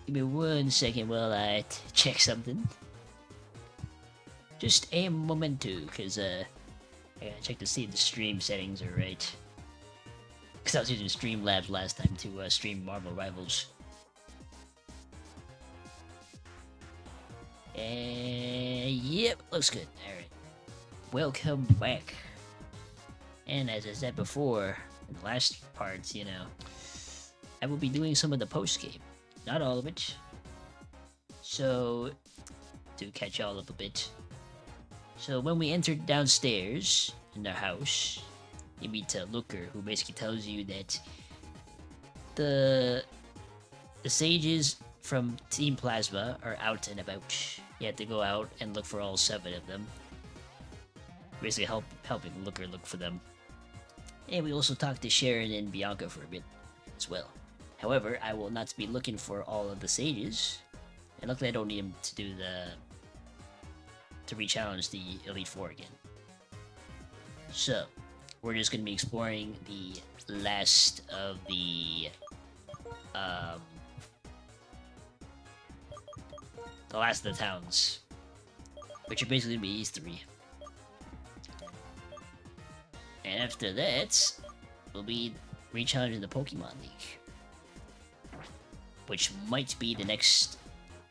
Give me 1 second while I check something. Just a momento, because I gotta check to see if the stream settings are right. Because I was using Streamlabs last time to stream Marvel Rivals. Yep, looks good. Alright. Welcome back. And as I said before, in the last parts, you know, I will be doing some of the post-game. Not all of it. So, to catch y'all up a bit. So when we entered downstairs in the house, you meet Looker, who basically tells you that the sages from Team Plasma are out and about. You have to go out and look for all 7 of them. Basically helping Looker look for them. And we also talked to Sharon and Bianca for a bit as well. However, I will not be looking for all of the sages. And luckily I don't need them to do to re-challenge the Elite Four again. So, we're just gonna be exploring the last of the towns, which are basically gonna be these 3. And after that, we'll be re-challenging the Pokemon League, which might be the next.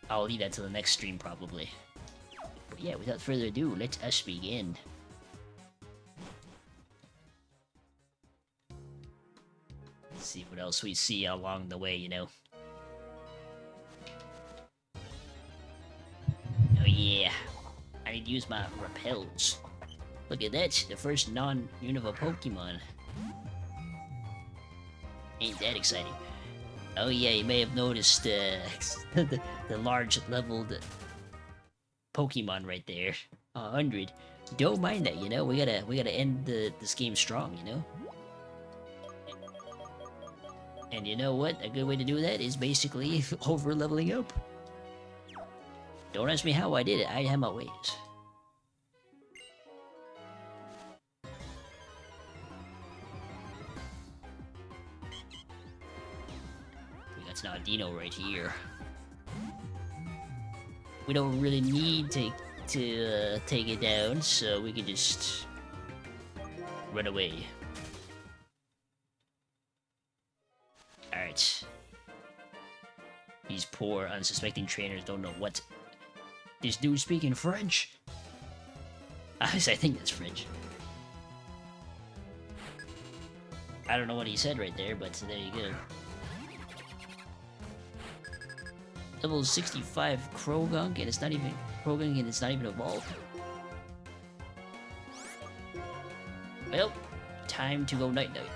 I'll leave that to the next stream probably. But yeah, without further ado, let us begin. Let's see what else we see along the way, you know. Oh yeah, I need to use my repels. Look at that, the first non-Unova Pokemon. Ain't that exciting? Oh yeah, you may have noticed the large leveled Pokemon right there. 100. Don't mind that, you know. We gotta end this game strong, you know. And you know what? A good way to do that is basically over leveling up. Don't ask me how I did it. I have my ways. That's not Dino right here. We don't really need to take it down, so we can just run away. Alright. These poor, unsuspecting trainers don't know what... This dude's speaking French! I think that's French. I don't know what he said right there, but there you go. Level 65 Krogunk, and it's not even evolved. Well, time to go night night.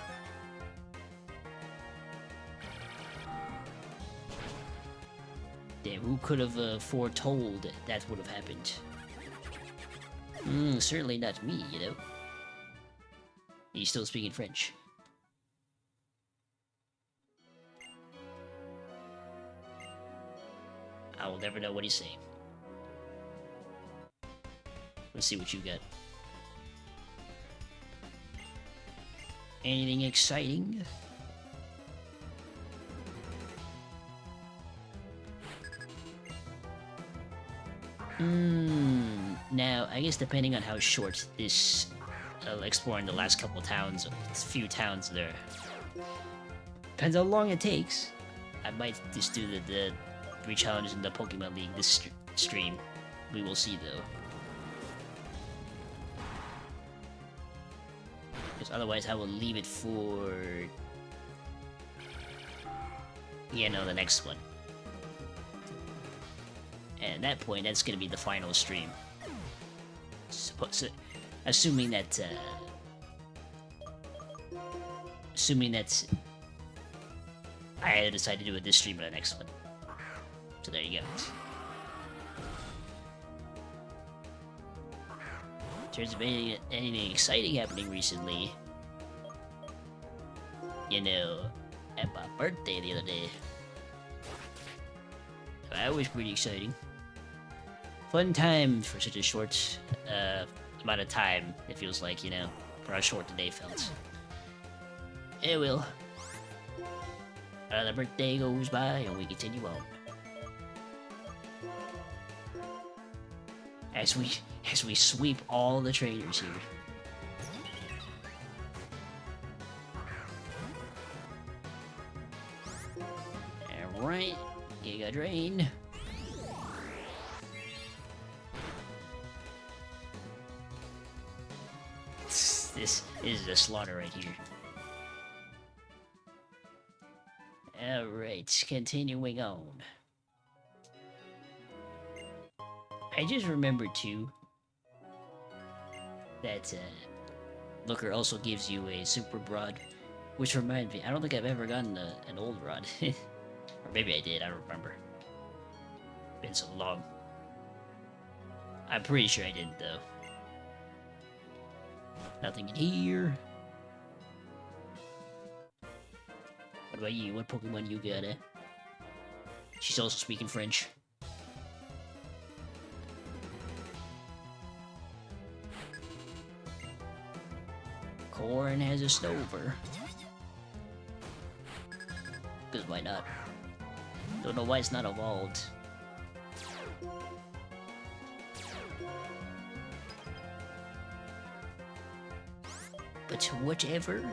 Damn, who could have foretold that would have happened? Certainly not me, you know. He's still speaking French. I will never know what he's saying. Let's see what you got. Anything exciting? Now, I guess depending on how short this exploring the last couple towns, few towns there, depends how long it takes. I might just do the re-challenges in the Pokemon League this stream. We will see though. Because otherwise I will leave it for... you know, the next one. And at that point, that's gonna be the final stream. Assuming that I decide to do it this stream or the next one. So there you go. In terms of anything exciting happening recently, you know, at my birthday the other day. That was pretty exciting. Fun time for such a short amount of time, it feels like, you know, for how short the day felt. It will. Another birthday goes by and we continue on. As we sweep all the trainers here. Alright, Giga Drain. This is a slaughter right here. Alright, continuing on. I just remembered too that Looker also gives you a super rod, which reminds me, I don't think I've ever gotten an old rod. Or maybe I did, I don't remember. Been so long. I'm pretty sure I didn't though. Nothing in here. What about you? What Pokemon you got, eh? She's also speaking French. Corn has a Snover. Because why not? Don't know why it's not evolved. But whatever.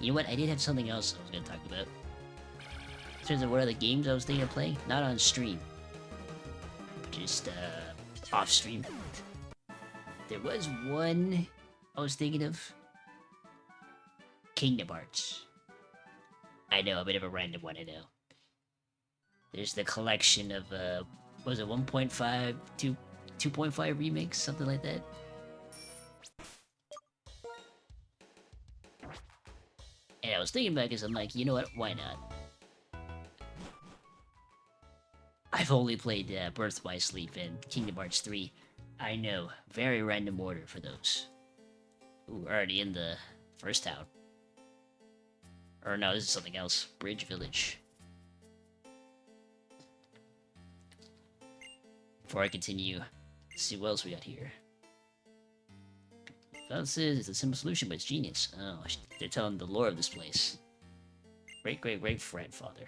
You know what? I did have something else I was gonna talk about. In terms of what other games I was thinking of playing, not on stream. Just off stream. There was one I was thinking of. Kingdom Hearts. I know, a bit of a random one, I know. There's the collection of, what was it 1.5, 2.5 remakes, something like that? And I was thinking about it because I'm like, you know what, why not? I've only played Birth by Sleep and Kingdom Hearts 3. I know, very random order for those. Ooh, already in the first town. Or no, this is something else. Bridge Village. Before I continue, let's see what else we got here. This is a simple solution, but it's genius. Oh, they're telling the lore of this place. Great grandfather.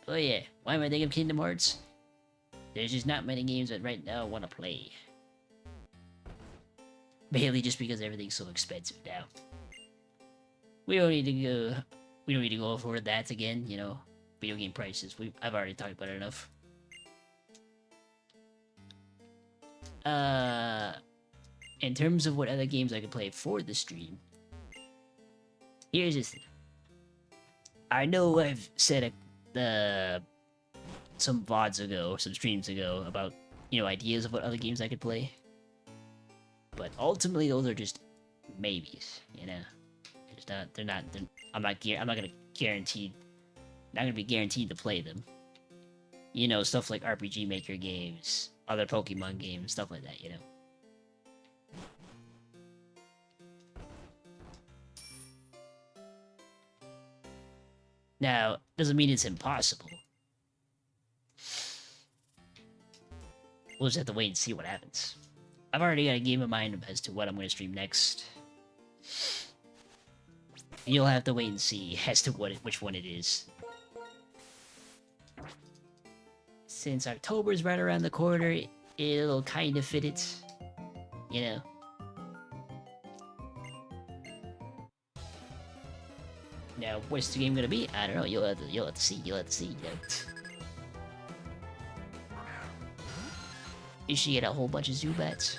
Oh yeah, why am I thinking of Kingdom Hearts? There's just not many games that right now I want to play. Mainly just because everything's so expensive now. We don't need to go over that again, you know. Video game prices. I've already talked about it enough. In terms of what other games I could play for the stream, here's this thing. I know I've said some VODs ago, some streams ago, about, you know, ideas of what other games I could play. But ultimately, those are just maybes, you know. I'm not gonna be guaranteed to play them. You know, stuff like RPG Maker games, other Pokemon games, stuff like that, you know. Now, doesn't mean it's impossible. We'll just have to wait and see what happens. I've already got a game in mind as to what I'm going to stream next. You'll have to wait and see as to which one it is. Since October's right around the corner, it'll kind of fit it. You know. Now, what's the game gonna be? I don't know. You'll have to see. You know. You should get a whole bunch of Zubats.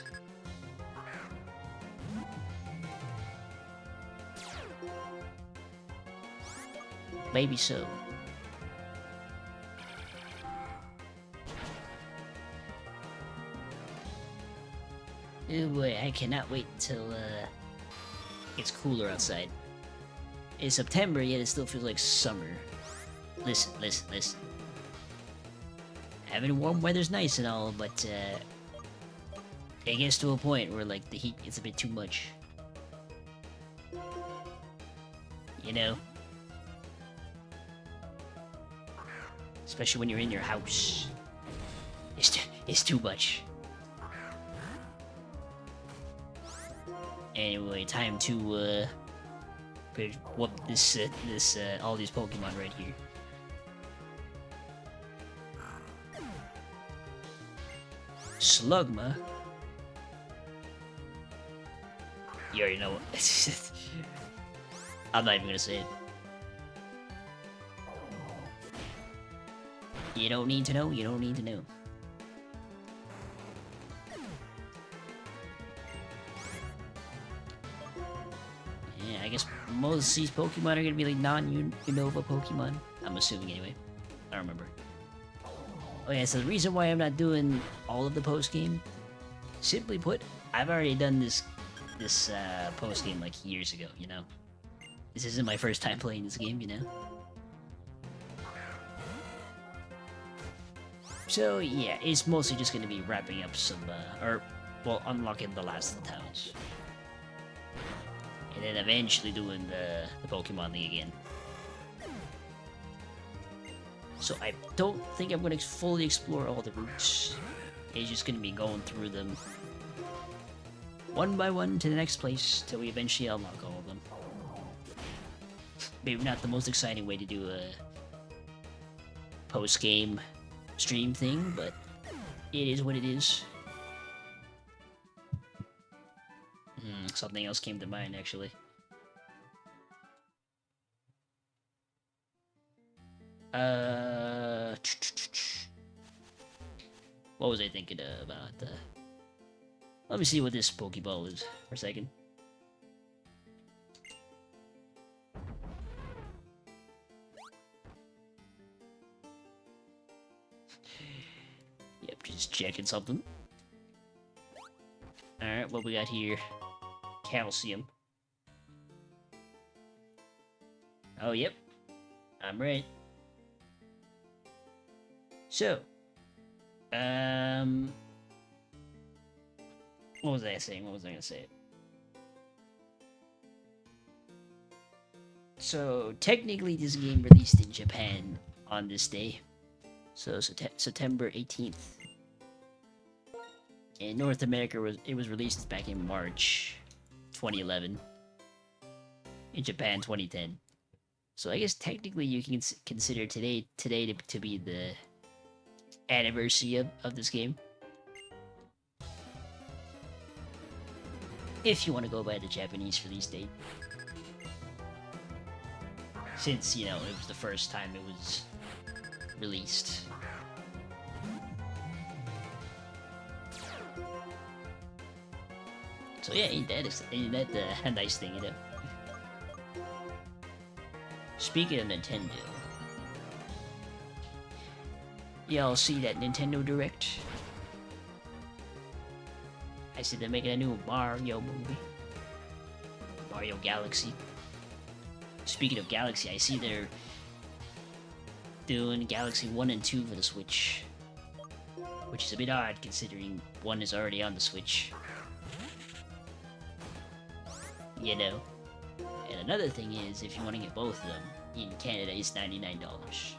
Maybe so. Oh boy, I cannot wait until it's cooler outside. It's September, yet it still feels like summer. Listen. Having warm weather's nice and all, but it gets to a point where like the heat gets a bit too much. You know? Especially when you're in your house. It's too much. Anyway, time to what this all these Pokemon right here. Slugma. You already know what. I'm not even gonna say it. You don't need to know. You don't need to know. Yeah, I guess most of these Pokemon are gonna be like non-Unova Pokemon. I'm assuming anyway. I don't remember. Oh yeah, so the reason why I'm not doing all of the post game, simply put, I've already done this post game like years ago. You know, this isn't my first time playing this game. You know. So yeah, it's mostly just gonna be wrapping up some, unlocking the last of the towns. And then eventually doing the Pokemon League again. So I don't think I'm gonna fully explore all the routes. It's just gonna be going through them one by one to the next place till we eventually unlock all of them. Maybe not the most exciting way to do a post-game stream thing, but it is what it is. Something else came to mind actually. What was I thinking about? Let me see what this Pokeball is for a second. Yep, just checking something. Alright, what we got here? Calcium. Oh, yep. I'm right. So, what was I saying? What was I gonna say? So, technically this game released in Japan on this day. So, September 18th. In North America, it was released back in March 2011. In Japan, 2010. So I guess technically you can consider today to be the anniversary of this game. If you want to go by the Japanese release date. Since, you know, it was the first time it was released. So yeah, ain't that a nice thing, you know? Speaking of Nintendo, y'all see that Nintendo Direct? I said they're making a new Mario movie. Mario Galaxy. Speaking of Galaxy, I see they're doing Galaxy 1 and 2 for the Switch. Which is a bit odd considering 1 is already on the Switch. You know? And another thing is, if you want to get both of them, in Canada it's $99.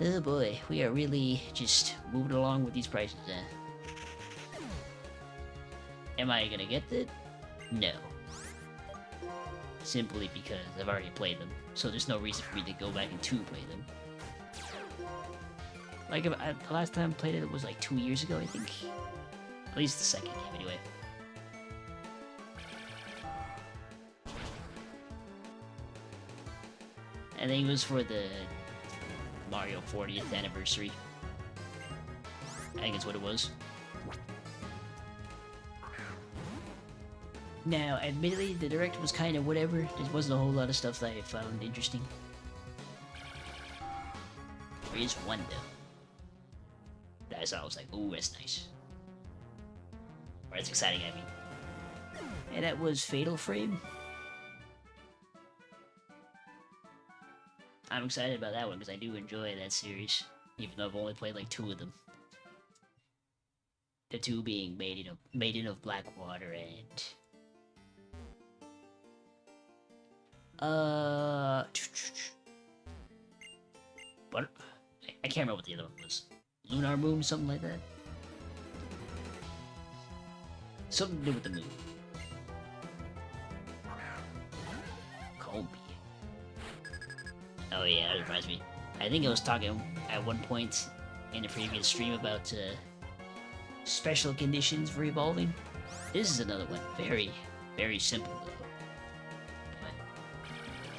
Oh boy, we are really just moving along with these prices, huh? Am I gonna get it? No. Simply because I've already played them, so there's no reason for me to go back and play them. Like, the last time I played it was like 2 years ago, I think. At least the second game, anyway. I think it was for the Mario 40th anniversary. I think that's what it was. Now, admittedly, the Direct was kind of whatever. There wasn't a whole lot of stuff that I found interesting. There is one, though. That's I was like, ooh, that's nice. Or that's exciting, I mean. And that was Fatal Frame. I'm excited about that one because I do enjoy that series, even though I've only played like 2 of them. The 2 being Maiden of Blackwater and what? I can't remember what the other one was. Lunar Moon, something like that. Something to do with the moon. Combi. Oh yeah, that reminds me. I think I was talking at one point in a previous stream about special conditions for evolving. This is another one. Very, very simple though. But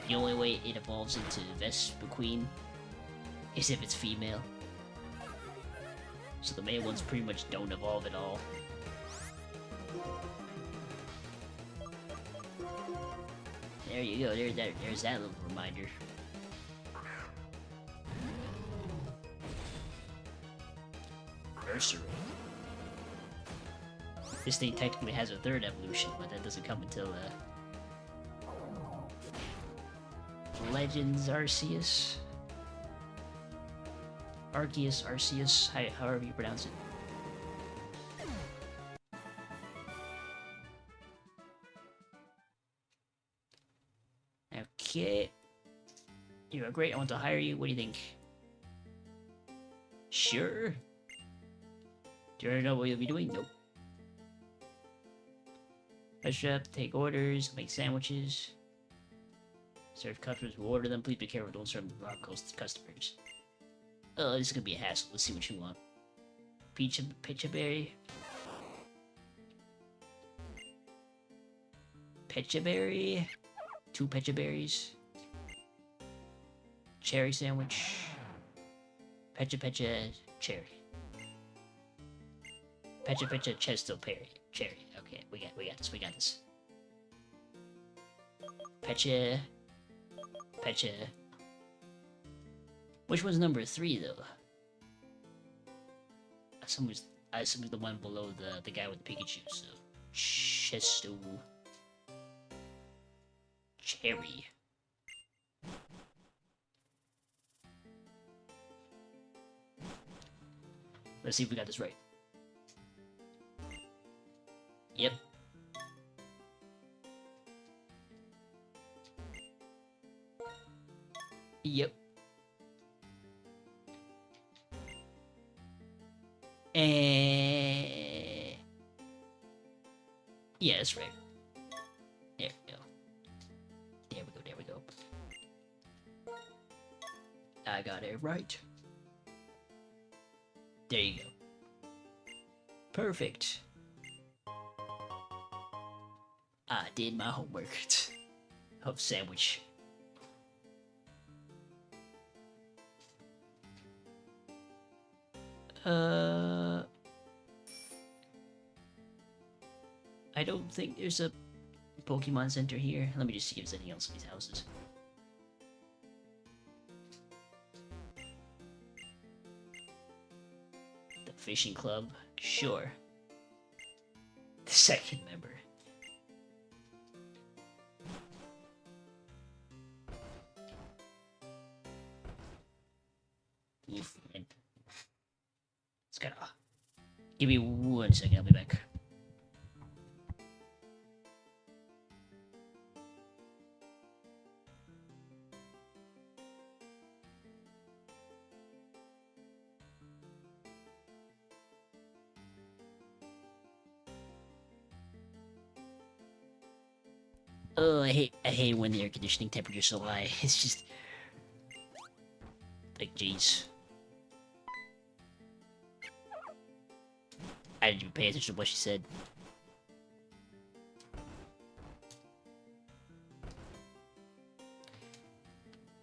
the only way it evolves into Vespiquen is if it's female. So the male ones pretty much don't evolve at all. There you go. There's that little reminder. Nursery. This thing technically has a third evolution, but that doesn't come until Legends Arceus. Arceus, however you pronounce it. Okay. You are great, I want to hire you. What do you think? Sure. Do you already know what you'll be doing? Nope. Rush up, take orders, make sandwiches. Serve customers, we'll order them. Please be careful, don't serve the wrong customers. Oh, this is gonna be a hassle. Let's see what you want. Pechaberry. Pechaberry. 2 Pechaberries. Cherry sandwich. Pecha cherry. Pecha chesto cherry. Okay, we got this. Pecha. Which one's number 3 though? I assume the one below the guy with the Pikachu. So chesto cherry. Let's see if we got this right. Yep. Yep. Yeah, that's right. There we go. There we go. I got it right. There you go. Perfect. I did my homework of sandwich. I don't think there's a Pokemon Center here. Let me just see if there's anything else in these houses. The fishing club? Sure. The second member. Oof, man. It's gotta... Give me 1 second, I'll be back. Oh, I hate when the air conditioning temperature's so high. It's just like, jeez. I didn't even pay attention to what she said.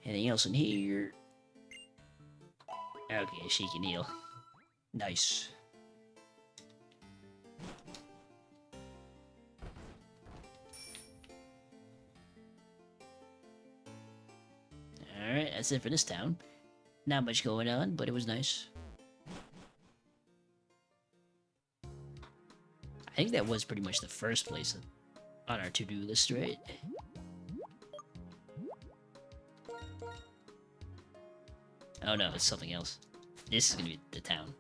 Anything else in here? Okay, she can heal. Nice. Alright, that's it for this town. Not much going on, but it was nice. I think that was pretty much the first place on our to-do list, right? Oh no, it's something else. This is gonna be the town.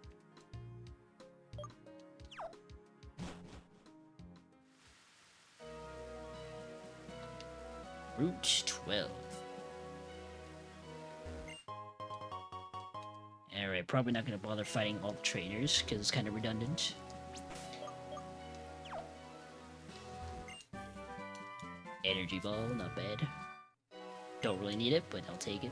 Route 12. Alright, probably not gonna bother fighting all the trainers, because it's kind of redundant. Energy ball, not bad. Don't really need it, but I'll take it.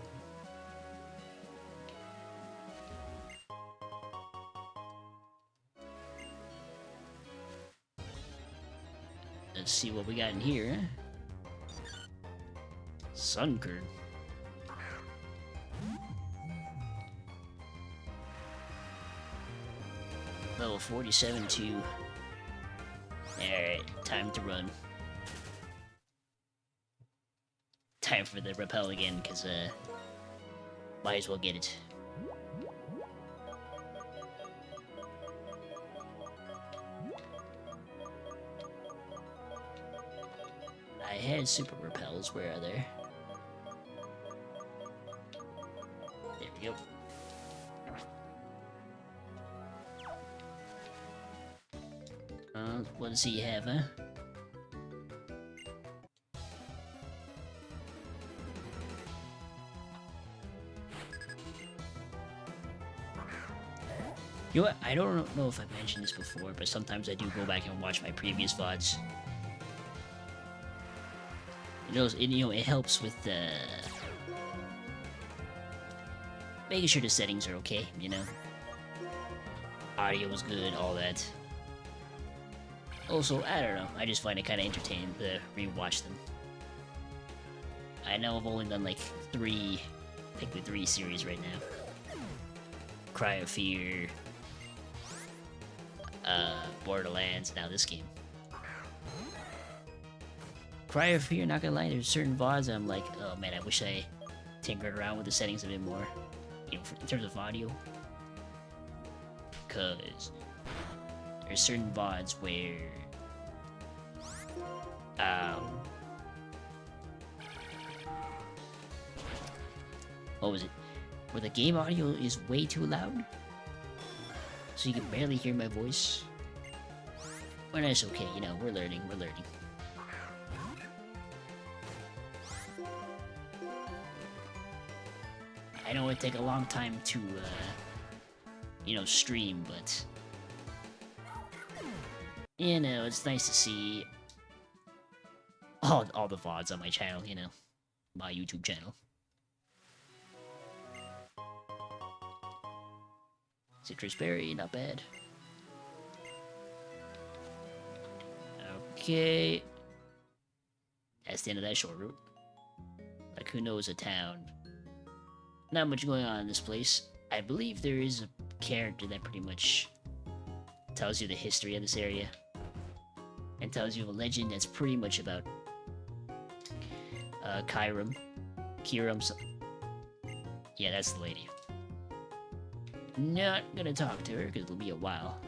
Let's see what we got in here. Sunkern. Level 47 too. Alright, time to run. Time for the repel again, because, might as well get it. I had super repels, where are they? There we go. What does he have, huh? You know what? I don't know if I've mentioned this before, but sometimes I do go back and watch my previous VODs. It helps with making sure the settings are okay, you know? Audio was good, all that. Also, I don't know, I just find it kind of entertaining to rewatch them. I know I've only done like technically three series right now. Cry of Fear, Borderlands, now this game. Cry of Fear, not gonna lie, there's certain VODs I'm like, oh man, I wish I tinkered around with the settings a bit more, you know, in terms of audio. Cause there's certain VODs where, what was it? Where the game audio is way too loud, so you can barely hear my voice. But that's okay, you know, we're learning. I know it take a long time to, you know, stream, but you know, it's nice to see all the VODs on my channel, you know, my YouTube channel. Citrus berry, not bad. Okay. That's the end of that short route. Like, who knows a town? Not much going on in this place. I believe there is a character that pretty much tells you the history of this area. And tells you a legend that's pretty much about Kiram. Yeah, that's the lady. Not gonna talk to her, because it'll be a while.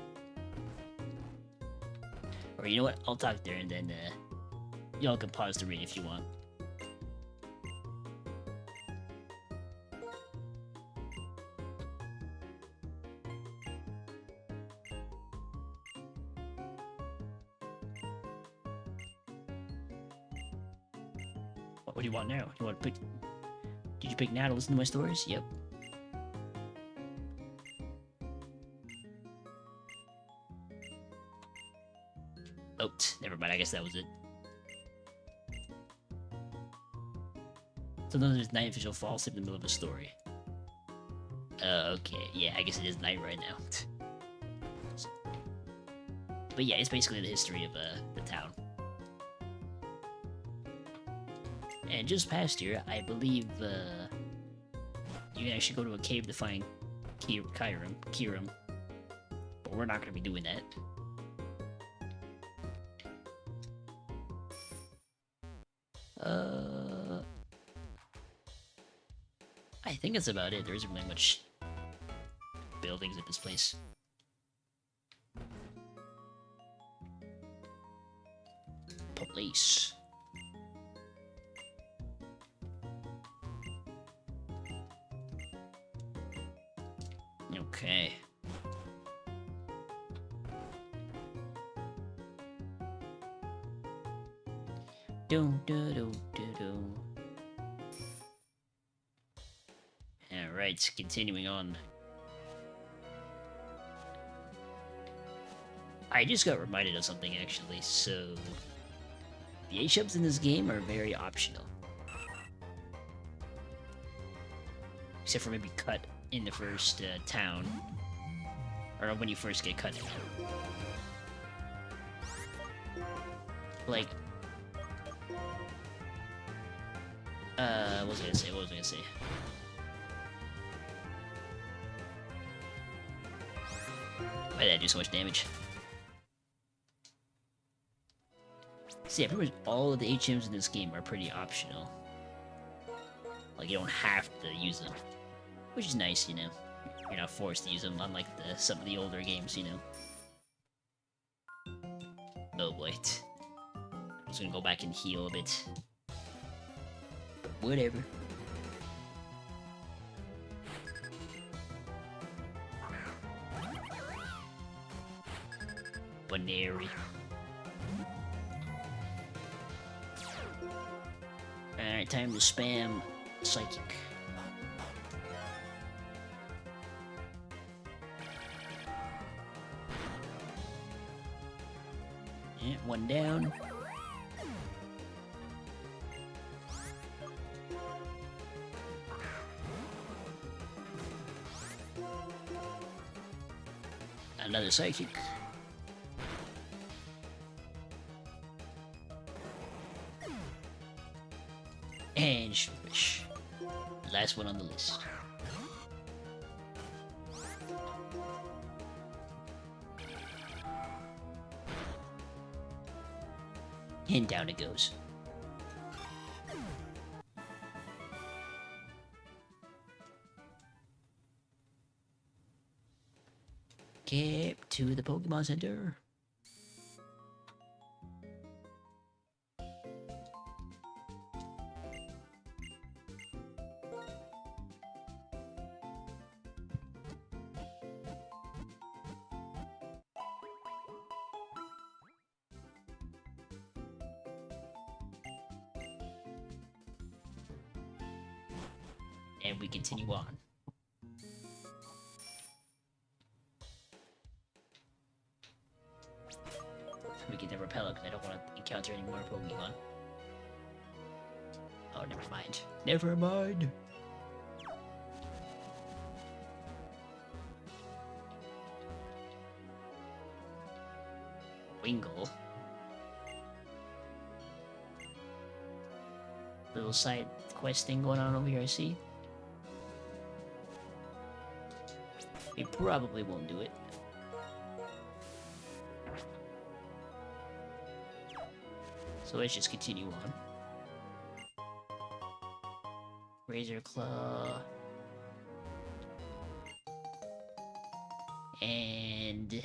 Or you know what? I'll talk to her, and then y'all can pause the read if you want. What do you want now? You want to pick... Did you pick now to listen to my stories? Yep. Oh, never mind. I guess that was it. Sometimes there's night official falls in the middle of a story. Okay. Yeah, I guess it is night right now. But yeah, it's basically the history of the town. And just past here, I believe you can actually go to a cave to find Kiram. But we're not going to be doing that. I think that's about it. There isn't really much buildings at this place. Police. Okay. Alright, continuing on. I just got reminded of something actually, so the HUBs in this game are very optional. except for maybe cut in the first town, or when you first get cut. Like, what was I gonna say? What was I gonna say? Why did I do so much damage? See, yeah, pretty much all of the HMs in this game are pretty optional. Like, you don't have to use them. Which is nice, you know? You're not forced to use them, unlike some of the older games, you know? Oh, wait. I'm just gonna go back and heal a bit. Whatever. Banary. Alright, time to spam Psychic. Yeah, one down. Another Psychic. And Swish. Last one on the list. And down it goes. Get to the Pokemon Center. And we continue on. We get the Repella because I don't want to encounter any more Pokemon. Oh, never mind. Never mind. Wingull. Little side quest thing going on over here, I see. It probably won't do it. So let's just continue on. Razor Claw. And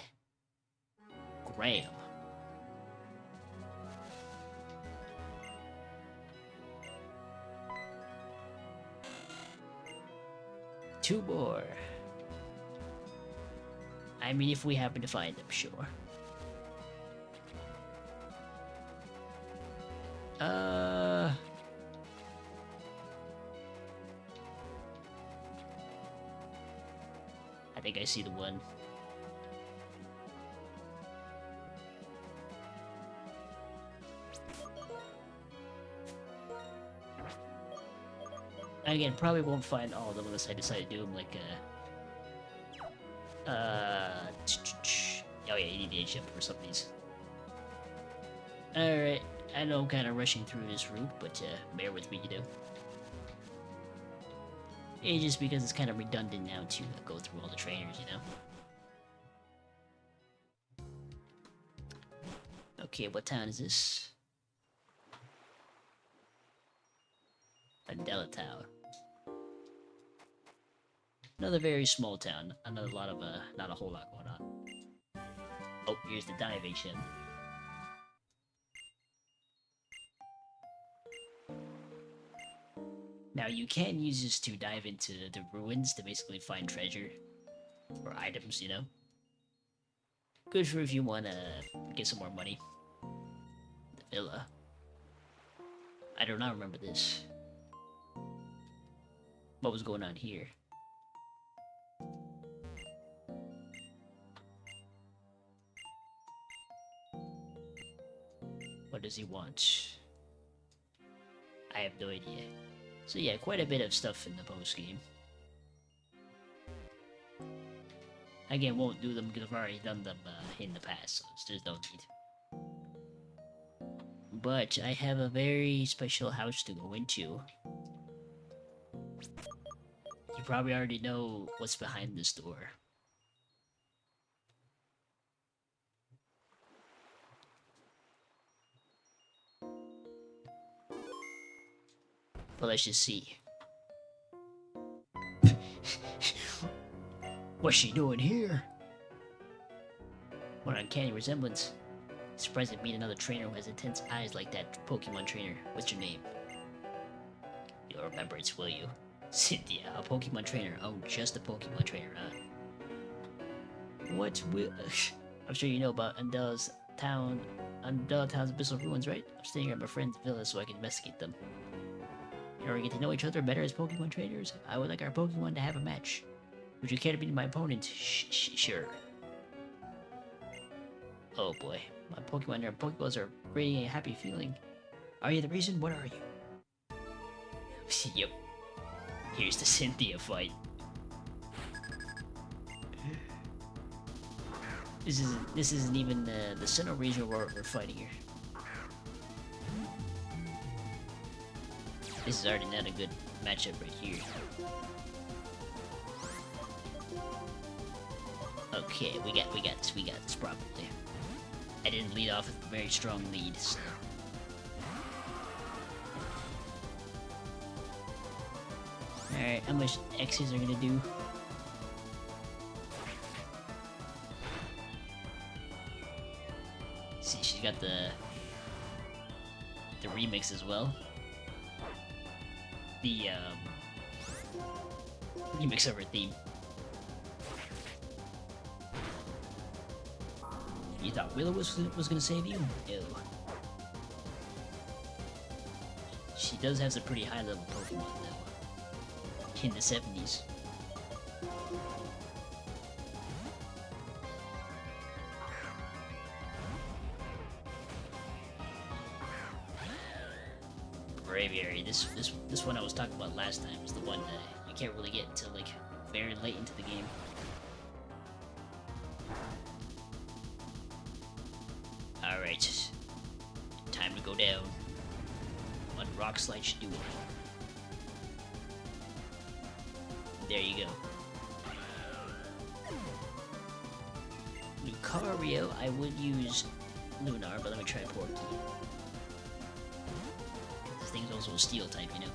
Graham. Two more. I mean, if we happen to find them, sure. I think I see the one. Again, probably won't find all of them unless I decide to do them like oh yeah, you need the HM for some of these. Alright, I know I'm kind of rushing through this route, but bear with me, you know. It's just because it's kind of redundant now to go through all the trainers, you know. Okay, what town is this? Andela Town. Another very small town. Another lot of not a whole lot going on. Oh, here's the dive HM. Now you can use this to dive into the ruins to basically find treasure or items, you know. Good for if you want to get some more money. The villa. I do not remember this. What was going on here? What does he want? I have no idea. So yeah, quite a bit of stuff in the post game. Again, won't do them because I've already done them in the past, so there's no need. But I have a very special house to go into. You probably already know what's behind this door. But let's just see. What's she doing here? What an uncanny resemblance. Surprised to meet another trainer who has intense eyes like that Pokemon trainer. What's your name? You'll remember it, will you? Cynthia, a Pokemon trainer. Oh, just a Pokemon trainer, huh? What will... I'm sure you know about Undella Town's abyssal ruins, right? I'm staying at my friend's villa so I can investigate them. In order to get to know each other better as Pokemon trainers, I would like our Pokemon to have a match. Would you care to be my opponent? Sure. Oh boy, my Pokemon and our Pokeballs are radiating a happy feeling. Are you the reason? What are you? Yep. Here's the Cynthia fight. This isn't even the Sinnoh region we're fighting here. This is already not a good matchup right here. Okay, we got this probably. I didn't lead off with a very strong lead, so. Alright, how much X's are gonna do? See, she's got the remix as well. The remix of her theme. You thought Willow was gonna save you? No. She does have some pretty high level Pokemon though. In the 70s. Braviary. This one I was talking about last time is the one that you can't really get until like very late into the game. Alright. Time to go down. One rock slide should do it. There you go. Lucario, I would use Lunar, but let me try Porky. This thing's also a steel type, you know.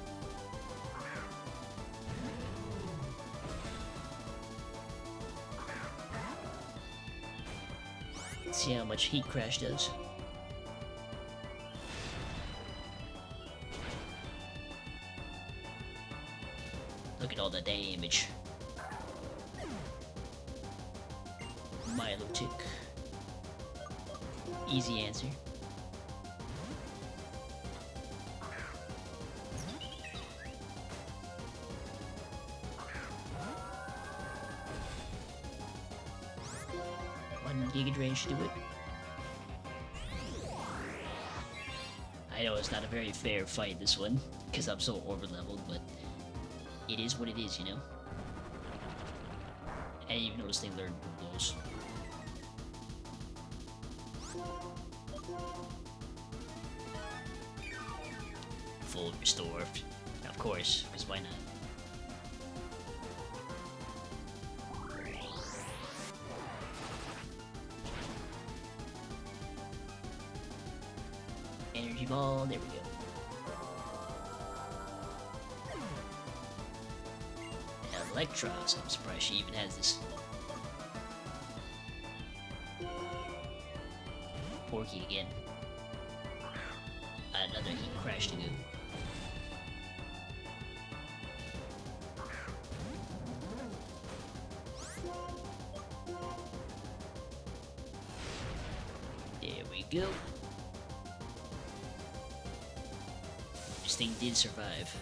Let's see how much Heat Crash does. Look at all the damage. Milotic. Easy answer. One Giga Drain should do it. I know it's not a very fair fight, this one, because I'm so over-leveled, but it is what it is, you know? I didn't even notice they learned those. Full restore. Of course, because why not? Energy ball, there we go. Electros, I'm surprised she even has this. Porky again. Another Heat Crash to go. There we go. This thing did survive.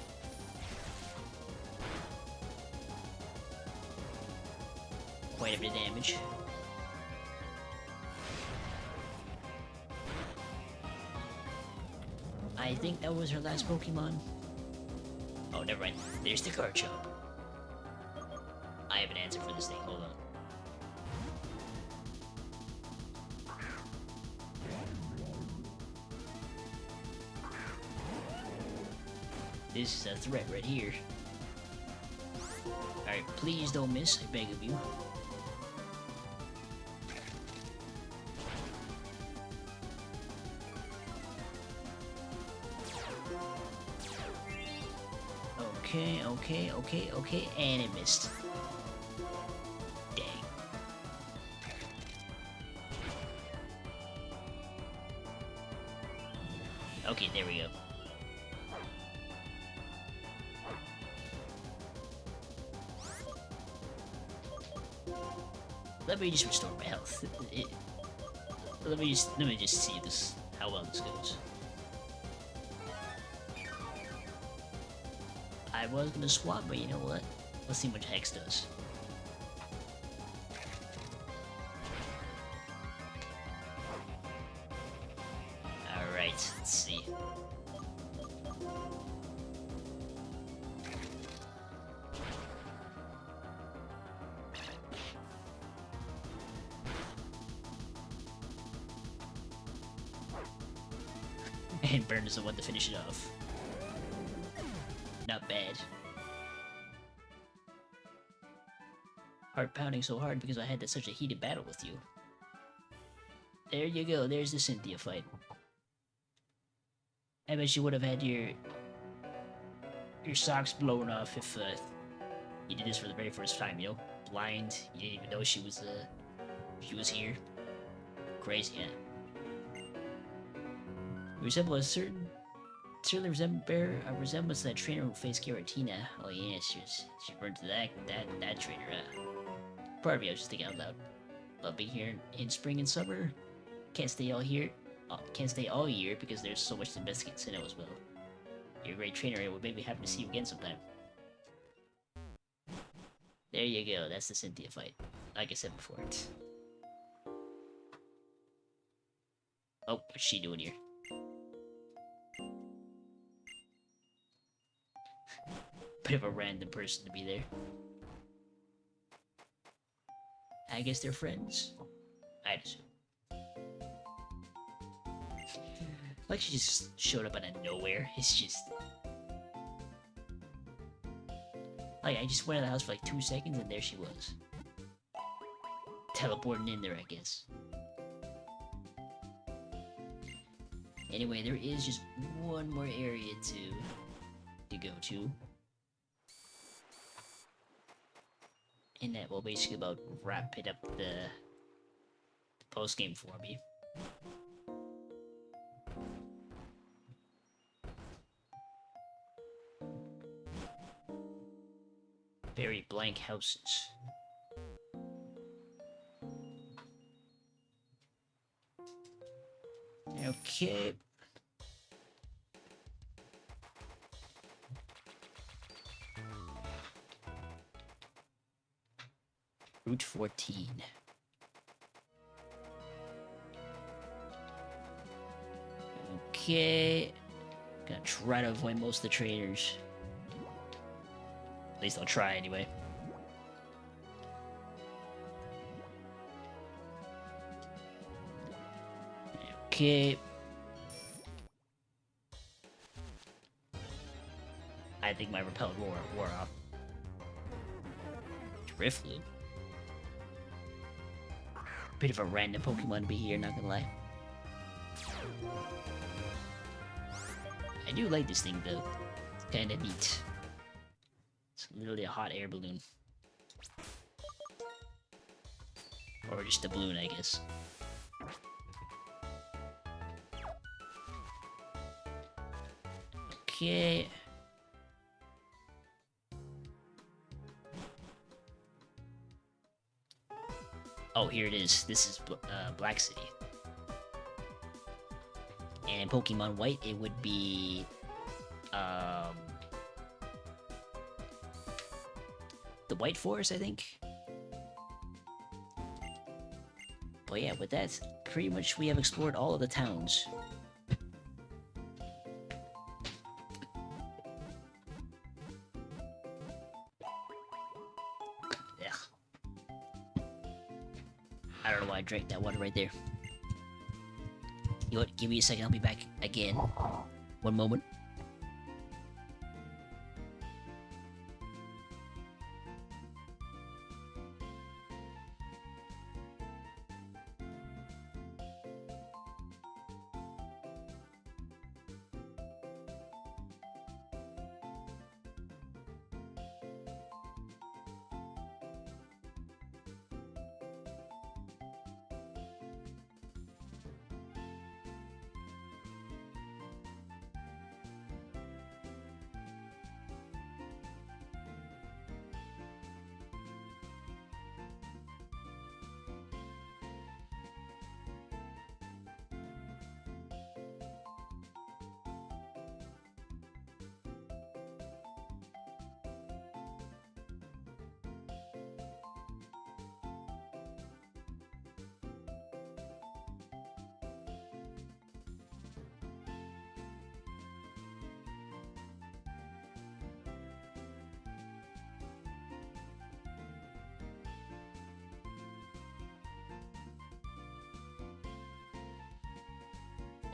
Quite a bit of damage. I think that was her last Pokemon. Oh, never mind. There's the card shop. I have an answer for this thing. Hold on. This is a threat right here. Alright, please don't miss, I beg of you. Okay, and it missed. Dang. Okay, there we go. Let me just restore my health. Let me just see this, how well this goes. I was gonna swap, but you know what? Let's see what Hex does. Alright, let's see. And Burn is the one to finish it off. Not bad. Heart pounding so hard because I had such a heated battle with you. There you go, there's the Cynthia fight. I bet you would have had your socks blown off if you did this for the very first time, you know? Blind, you didn't even know she was here. Crazy, yeah. You resemble a certainly bear a resemblance to that trainer who faced Giratina. Oh yeah, she burned to that trainer. Pardon me, I was just thinking out loud. Love being here in spring and summer. Can't stay all year because there's so much to investigate Sinnoh as well. You're a great trainer, and it would make me happy to see you again sometime. There you go, that's the Cynthia fight. Like I said before. Oh, what's she doing here? Bit of a random person to be there. I guess they're friends. I'd assume. Like she just showed up out of nowhere. It's just... Like, I just went in the house for like 2 seconds and there she was. Teleporting in there, I guess. Anyway, there is just one more area to go to. And that will basically about wrap it up the post-game for me. Very blank houses. Okay. Route 14. Okay. Gonna try to avoid most of the traders. At least I'll try anyway. Okay. I think my repellent wore off. Drifloon. Bit of a random Pokemon to be here, not gonna lie. I do like this thing though. It's kinda neat. It's literally a hot air balloon. Or just a balloon, I guess. Okay. Oh, here it is. This is Black City. And in Pokemon White, it would be... the White Forest, I think? But yeah, with that, pretty much we have explored all of the towns. I don't know why I drank that water right there. You know what? Give me a second. I'll be back again. One moment.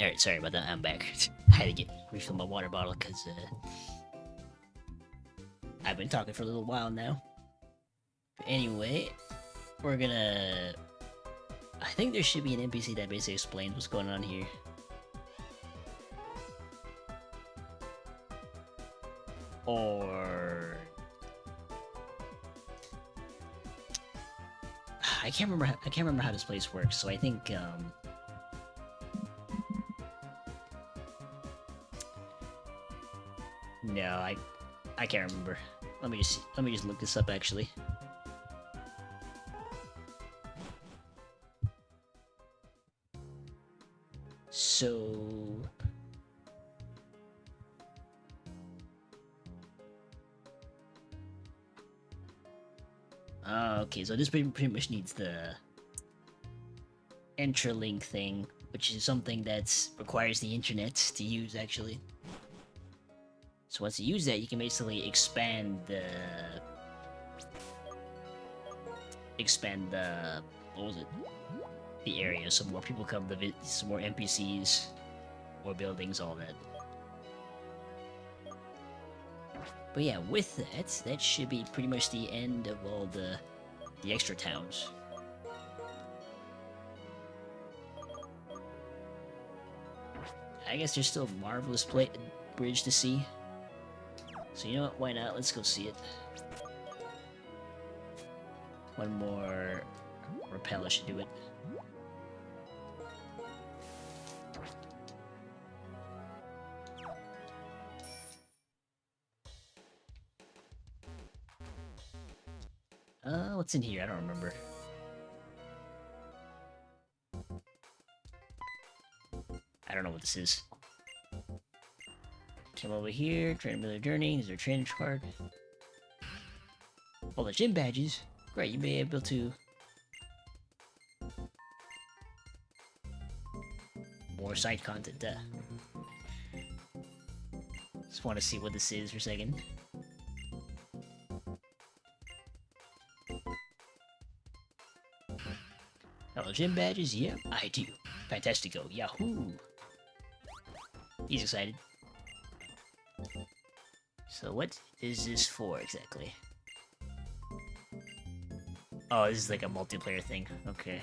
Alright, sorry about that. I'm back. I had to refill my water bottle because I've been talking for a little while now. But anyway, we're gonna. I think there should be an NPC that basically explains what's going on here. Or I can't remember how this place works. So I think no, I can't remember. Let me just look this up actually. So okay, so this pretty much needs the Interlink thing, which is something that requires the internet to use actually. So once you use that, you can basically expand the what was it? The area, so more people come to visit, some more NPCs, more buildings, all that. But yeah, with that, that should be pretty much the end of all the extra towns. I guess there's still a marvelous bridge to see. So you know what, why not? Let's go see it. One more rappel should do it. What's in here? I don't remember. I don't know what this is. Come over here, train journey. Is there a training card? Oh, the gym badges. Great, you may be able to. More side content. Just want to see what this is for a second. Oh, gym badges? Yep, I do. Fantastico. Yahoo! He's excited. So what is this for exactly? Oh, this is like a multiplayer thing. Okay.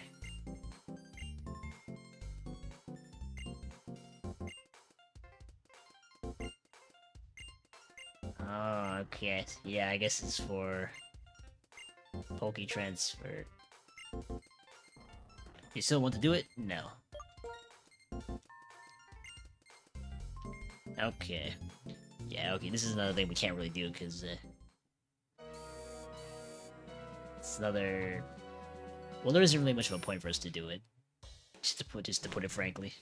Oh, okay. Yeah, I guess it's for Poke Transfer. You still want to do it? No. Okay. Yeah, okay, this is another thing we can't really do, because, it's another... Well, there isn't really much of a point for us to do it. Just to put it frankly.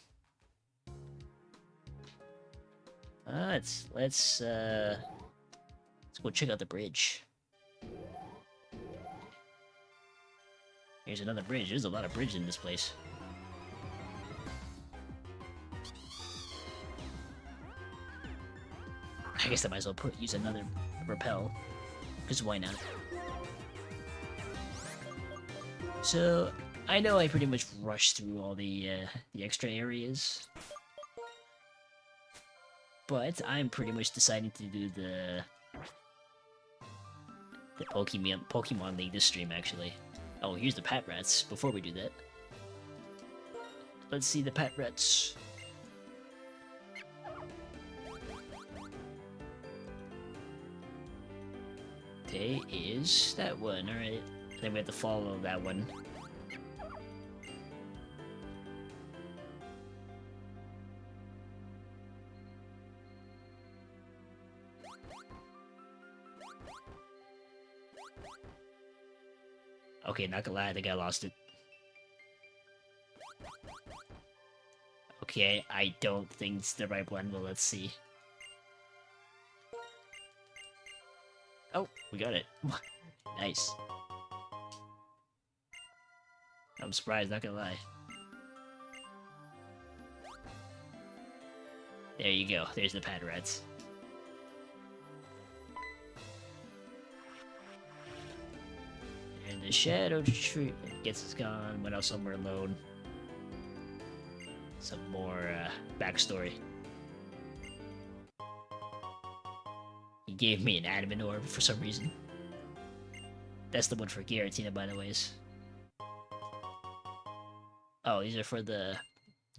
Let's go check out the bridge. Here's another bridge. There's a lot of bridge in this place. I guess I might as well use another rappel, because why not? So, I know I pretty much rushed through all the extra areas, but I'm pretty much deciding to do the Pokemon League this stream actually. Oh, here's the Patrats. Before we do that, let's see the Patrats. Okay, is that one, alright. Then we have to follow that one. Okay, not gonna lie, I think I lost it. Okay, I don't think it's the right one, but let's see. Oh, we got it. Nice. I'm surprised, not gonna lie. There you go, there's the Patrats. And the Shadow Tree gets us gone, went out somewhere alone. some more backstory. He gave me an admin orb for some reason. That's the one for Giratina, by the ways. Oh, these are for the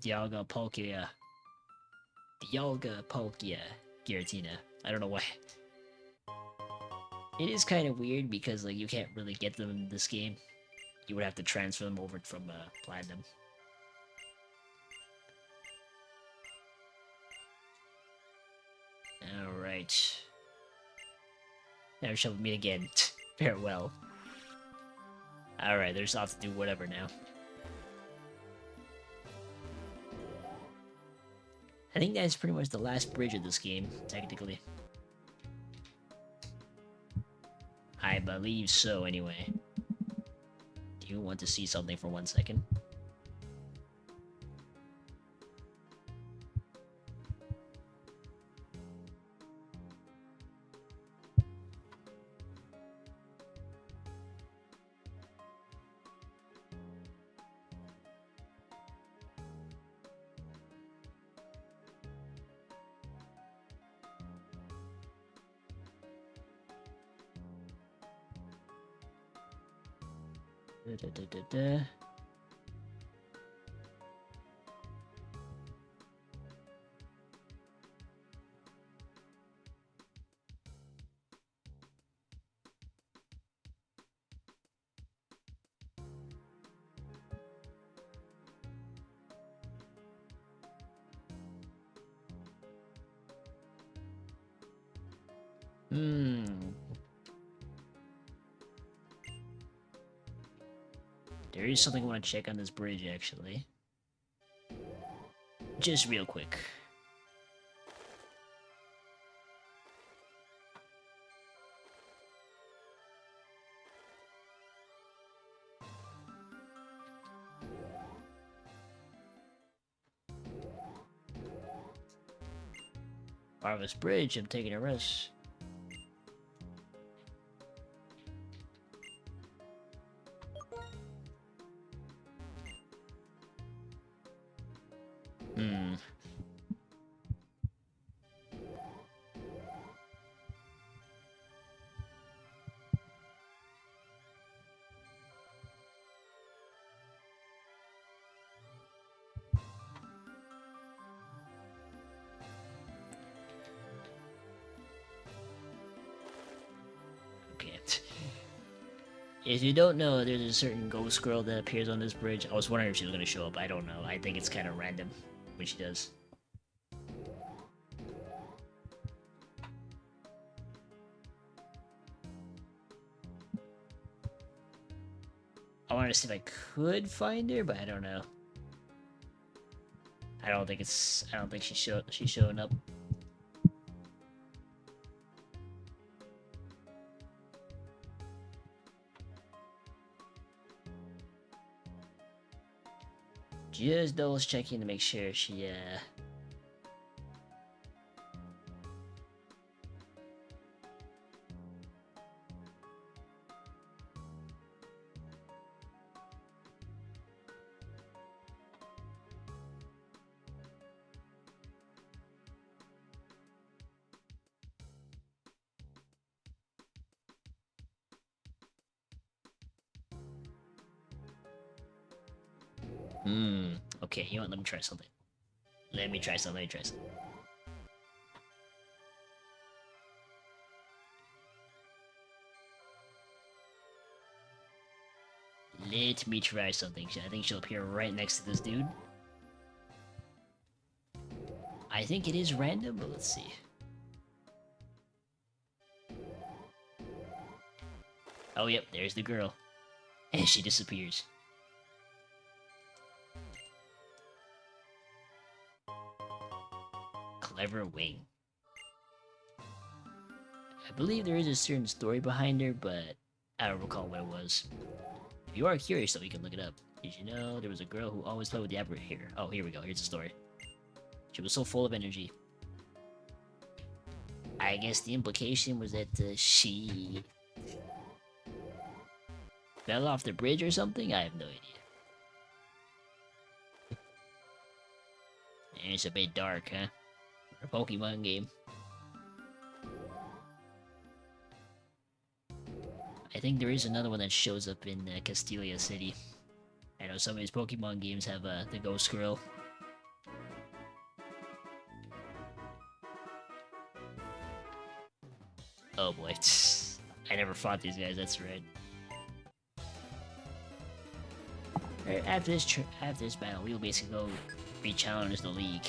Dialga Palkia. Dialga Palkia Giratina. I don't know why. It is kind of weird because like you can't really get them in this game. You would have to transfer them over from Platinum. Alright. Never shall we meet again. Farewell. Alright, they're just off to do whatever now. I think that's pretty much the last bridge of this game, technically. I believe so, anyway. Do you want to see something for 1 second? Da. There is something I want to check on this bridge, actually. Just real quick. Marvelous Bridge, I'm taking a rest. If you don't know, there's a certain ghost girl that appears on this bridge. I was wondering if she was going to show up. I don't know. I think it's kind of random when she does. I wanted to see if I could find her, but I don't know. I don't think she's showing up. Just double checking to make sure she Okay, you know what? Let me try something. Let me try something. Let me try something. I think she'll appear right next to this dude. I think it is random, but let's see. Oh, yep, there's the girl. And she disappears. Clever Wing. I believe there is a certain story behind her, but I don't recall what it was. If you are curious, though, you can look it up. Did you know there was a girl who always played with the aberrant here? Oh, here we go. Here's the story. She was so full of energy. I guess the implication was that she fell off the bridge or something? I have no idea. It's a bit dark, huh? For a Pokemon game. I think there is another one that shows up in Castelia City. I know some of these Pokemon games have the Ghost Girl. Oh boy. I never fought these guys, that's right. Right, after this battle, we'll basically go re-challenge the league.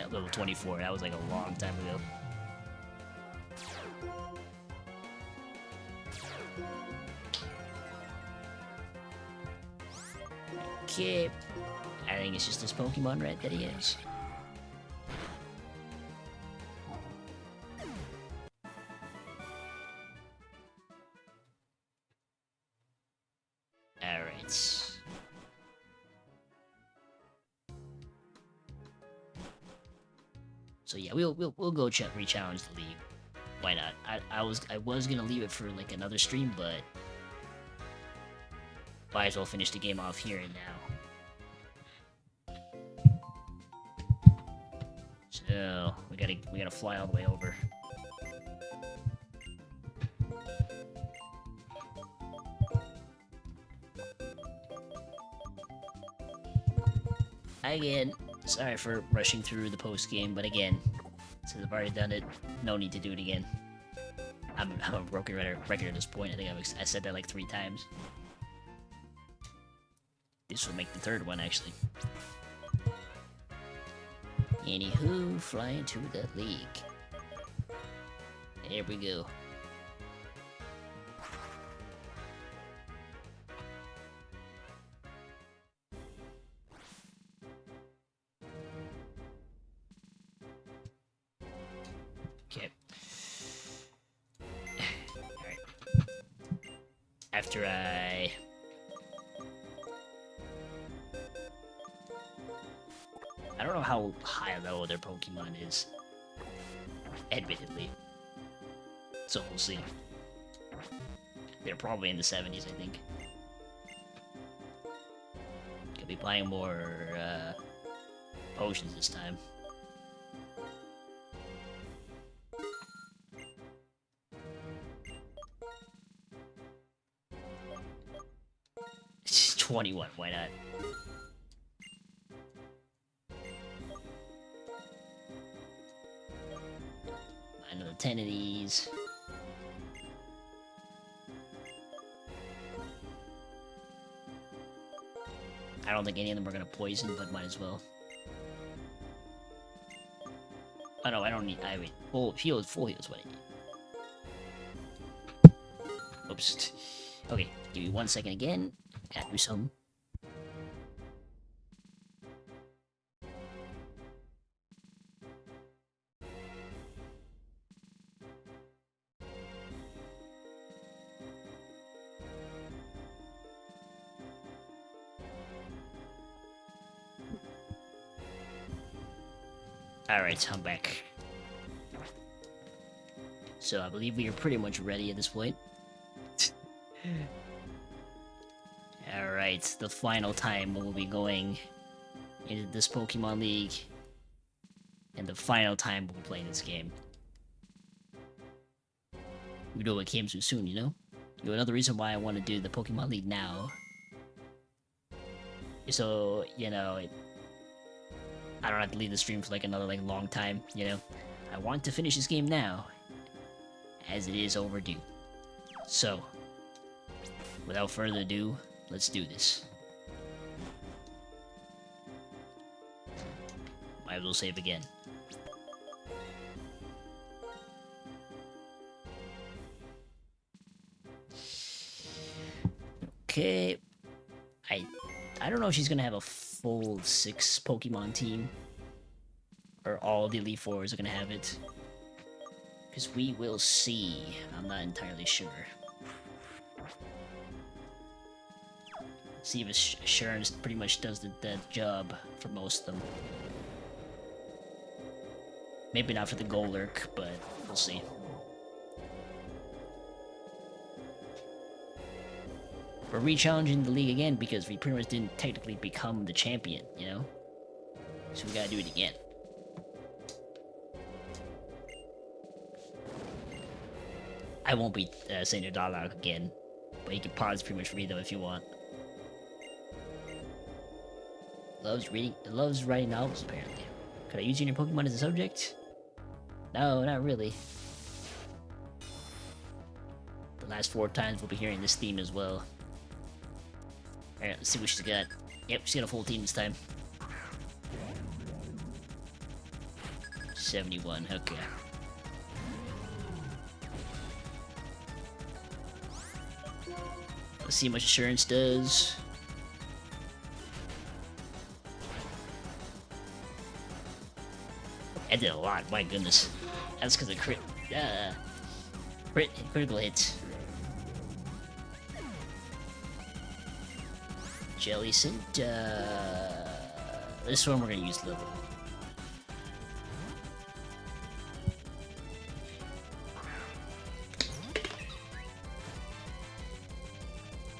Level 24, that was like a long time ago. Okay. I think it's just this Pokemon Red that he is. Alright. So yeah, we'll go re-challenge the league. Why not? I was gonna leave it for like another stream, but might as well finish the game off here and now. So we gotta fly all the way over. Again, sorry for rushing through the post game, but again, since I've already done it, no need to do it again. I'm a broken record at this point. I think I said that like 3 times. This will make the 3rd one actually. Anywho, flying to the league. There we go. Okay. Alright. After I don't know how high level their Pokemon is. Admittedly. So we'll see. They're probably in the 70s, I think. Could be playing more potions this time. It's 21, why not? Another 10 of these. I don't think any of them are gonna poison, but might as well. Oh no, I don't need. I mean, full heal is what I need. Oops. Okay, give me 1 second again. Gotta do some. Alright, I'm back. So I believe we are pretty much ready at this point. Alright, the final time we'll be going into this Pokemon League. And the final time we'll play this game. We know it came too soon, you know? Another reason why I want to do the Pokemon League now. So, you know, I don't have to leave the stream for like another like long time, you know? I want to finish this game now, as it is overdue. So, without further ado, let's do this. Might as well save again. Okay. I don't know if she's gonna have a full 6 Pokemon team. Or all the Elite Fours are gonna have it. Because we will see. I'm not entirely sure. See if Assurance pretty much does the job for most of them. Maybe not for the Golurk, but we'll see. we're re-challenging the league again because we pretty much didn't technically become the champion, you know? So we gotta do it again. I won't be saying the dialogue again, but you can pause pretty much for me though if you want. Loves writing novels apparently. Could I use your Pokemon as a subject? No, not really. The last 4 times we'll be hearing this theme as well. Alright, let's see what she's got. Yep, she's got a full team this time. 71, okay. Let's see how much assurance does. I did a lot, my goodness. That's because of critical hits. Jellicent, this one we're gonna use Lily.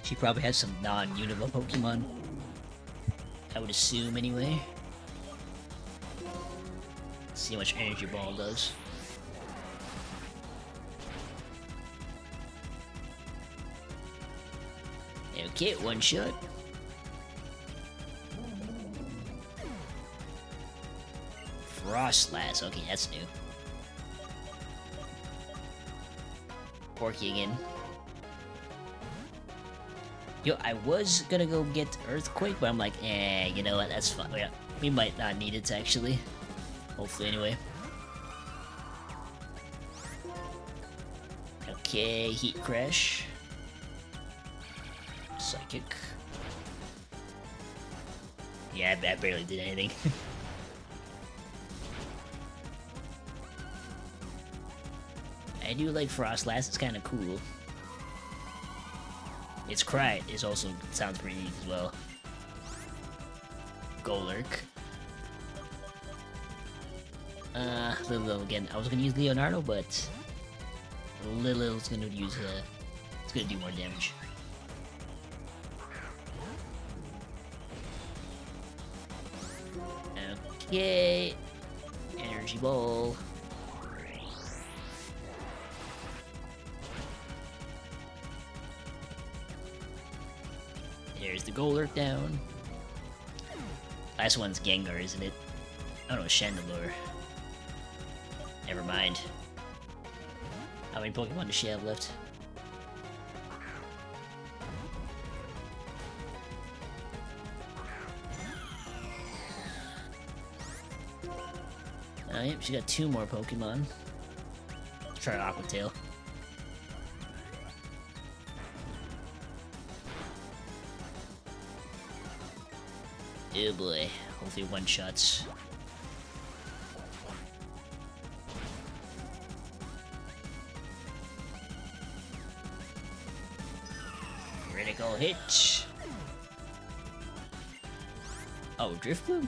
She probably has some non-Unova Pokemon. I would assume anyway. Let's see how much Energy Ball does. Okay, 1 shot. Frostlass, okay, that's new. Porky again. Yo, I was gonna go get Earthquake, but I'm like, you know what, that's fine. Yeah, we might not need it, actually. Hopefully, anyway. Okay, Heat Crash. Psychic. Yeah, that barely did anything. I do like Frostlass, it's kinda cool. Its cry is also sounds pretty neat as well. Golurk. Lilo again. I was gonna use Leonardo, but Lil's gonna use it's gonna do more damage. Okay. Energy Ball. There's the Golurk down. Last one's Gengar, isn't it? Oh no, Chandelure. Never mind. How many Pokemon does she have left? Oh yep, she got 2 more Pokemon. Let's try Aqua Tail. Oh boy, hopefully 1-shots. Critical hit. Oh, Drifloon?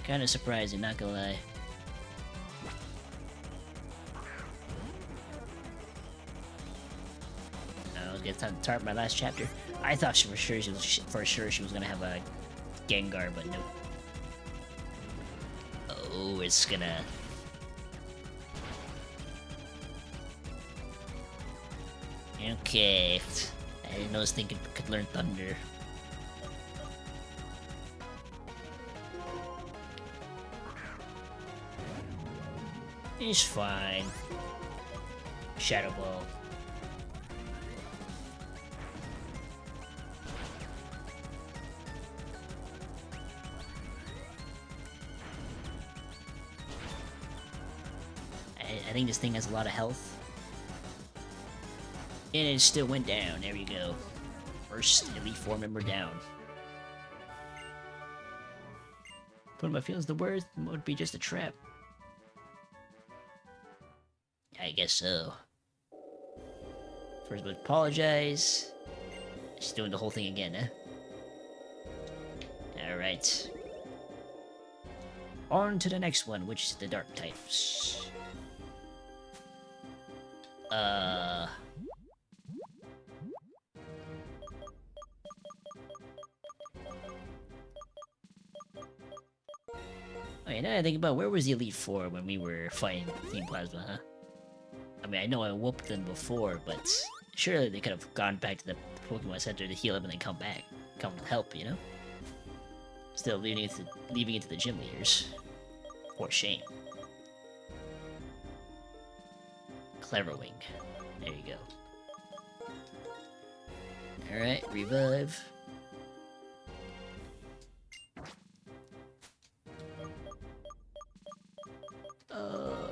Kinda surprising, not gonna lie. Get time to tarp my last chapter. I thought for sure she was gonna have a Gengar, but nope. Oh, it's gonna. Okay, I didn't know this thing could learn Thunder. It's fine. Shadow Ball. I think this thing has a lot of health. And it still went down. There we go. First Elite Four member down. Put my feels the worst would be just a trap. I guess so. First, but apologize. She's doing the whole thing again, eh? Alright. On to the next one, which is the dark types. Uh... Wait, now I think about where was the Elite Four when we were fighting Team Plasma, huh? I mean, I know I whooped them before, but surely they could have gone back to the Pokemon Center to heal up and then come back. Come help, you know? Still leaving it to the gym leaders. For shame. Clever Wing. There you go. Alright, revive.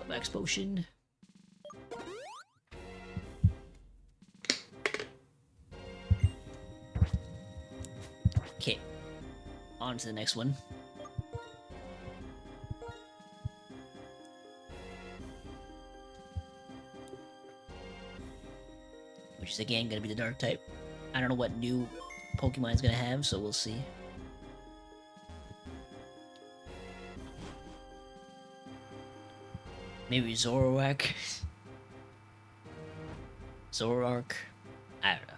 Max potion. Okay. On to the next one. Which is again gonna be the dark type. I don't know what new Pokemon it's gonna have, so we'll see. Maybe Zoroark? Zoroark? I don't know.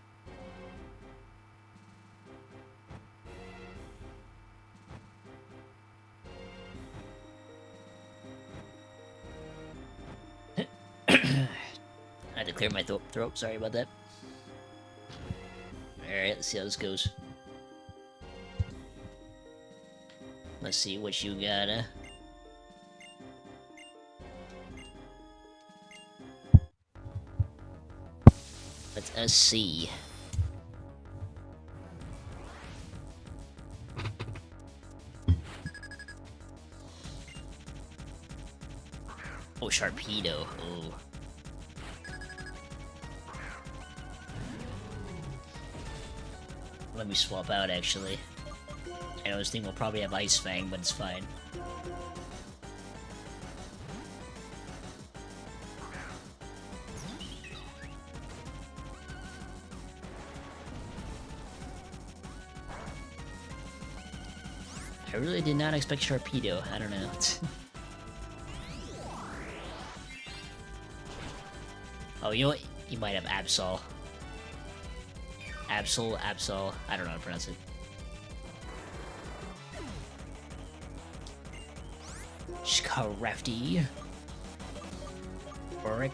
I had to clear my throat, sorry about that. Alright, let's see how this goes. Let's see what you got, Let us see. Oh, Sharpedo. Oh. Let me swap out, actually. I know this thing will probably have Ice Fang, but it's fine. I really did not expect Sharpedo. I don't know. Oh, you know what? You might have Absol. Absol. I don't know how to pronounce it. Crafty.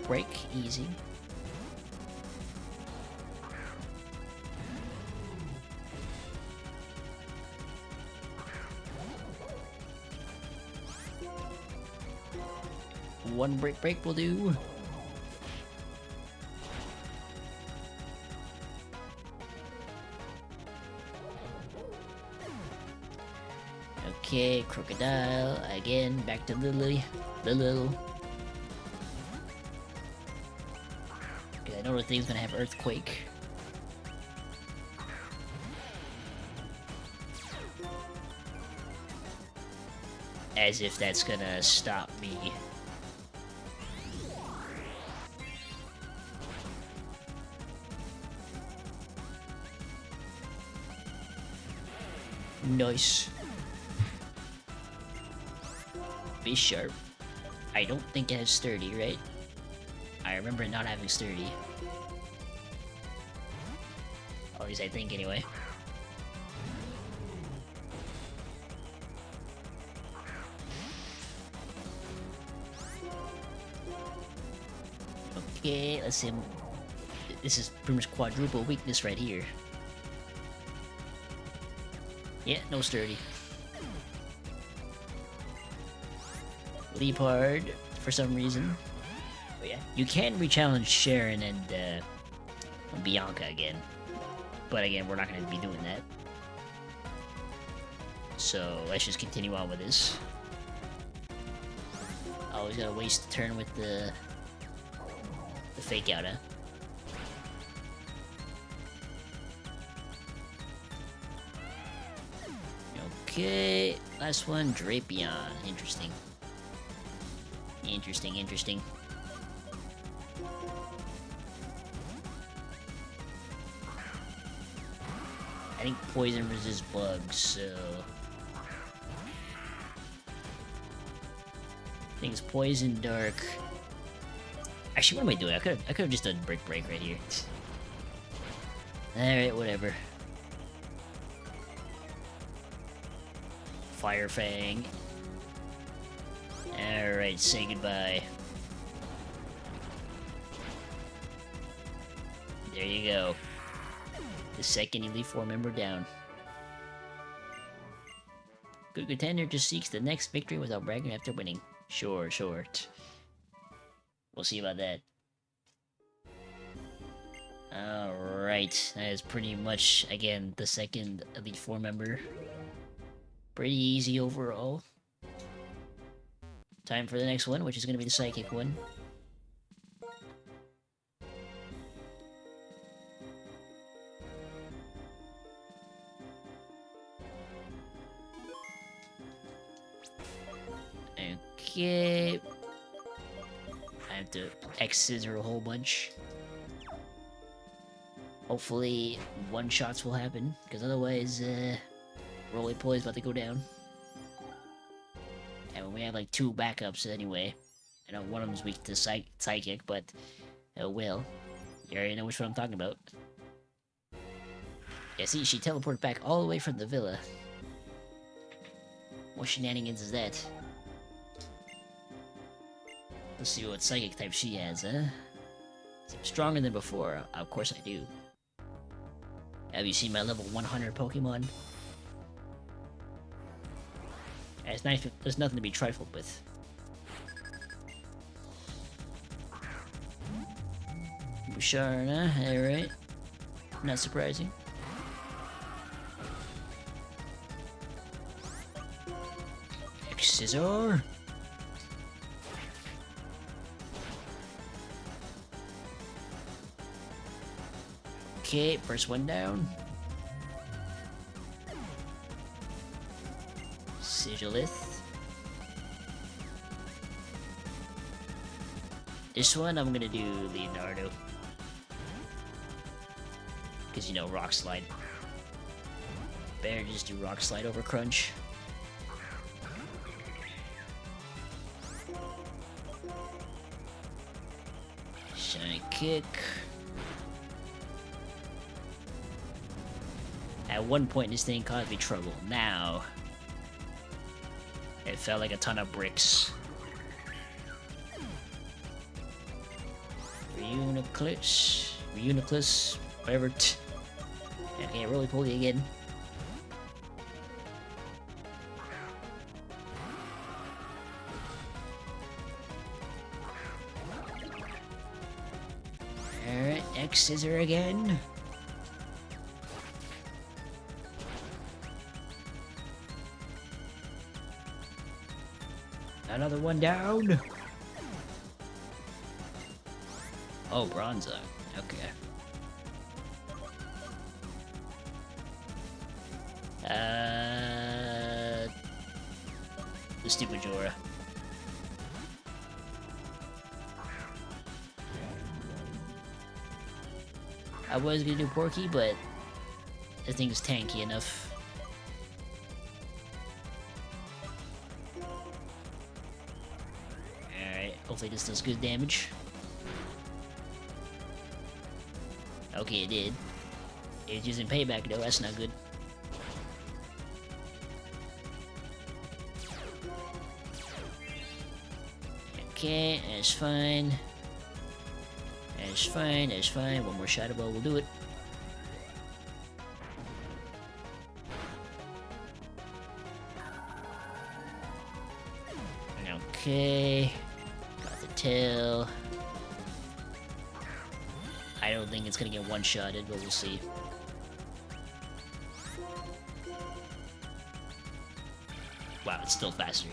Break. Easy. One break will do. Okay, Crocodile again. Back to Lily. Lil. Okay, I know the thing's gonna have Earthquake. As if that's gonna stop me. Nice. Be sharp. I don't think it has sturdy, right? I remember it not having sturdy. At least I think, anyway. Okay, let's see. This is pretty much quadruple weakness right here. Yeah, no sturdy. Leopard, for some reason. But yeah, you can re-challenge Sharon and Bianca again. But again, we're not going to be doing that. So let's just continue on with this. Always gotta waste a turn with the fake out, huh? Okay, last one, Drapion. Interesting. Interesting. I think poison resists bugs, so... I think it's poison, dark, Actually, what am I doing? I could have just done Brick Break right here. Alright, whatever. Fire Fang. Alright, say goodbye. There you go. The second Elite Four member down. Good contender just seeks the next victory without bragging after winning. Sure. We'll see about that. Alright, that is pretty much, again, the second Elite Four member. Pretty easy overall. Time for the next one, which is going to be the Psychic one. Okay. I have to X-scissor a whole bunch. Hopefully, one-shots will happen, because otherwise, Roly-Poly is about to go down. And we have like 2 backups anyway. I know one of them's weak to Psychic, but oh well. You already know which one I'm talking about. Yeah, see, she teleported back all the way from the villa. What shenanigans is that? Let's see what Psychic type she has, huh? Seems stronger than before. Of course I do. Have you seen my level 100 Pokemon? It's nice, there's nothing to be trifled with. Busharna, alright. Not surprising. X-Scissor! Okay, first one down. Sigilith. This one I'm gonna do Leonardo. Because, you know, Rock Slide. Better just do Rock Slide over Crunch. Shine Kick. At one point, this thing caused me trouble. Now, it felt like a ton of bricks. Reuniclus, whatever. Okay, Roly-Poly again. Alright, X-Scissor again. Another one down. Oh, Bronza. Okay. The stupid Jorah. I was gonna do Porky, but I think it's tanky enough. Hopefully this does good damage. Okay, it did. It's using payback though, that's not good. Okay, that's fine. That's fine, that's fine. One more Shadow Ball will do it. Okay. Tail. I don't think it's gonna get one-shotted, but we'll see. Wow, it's still faster.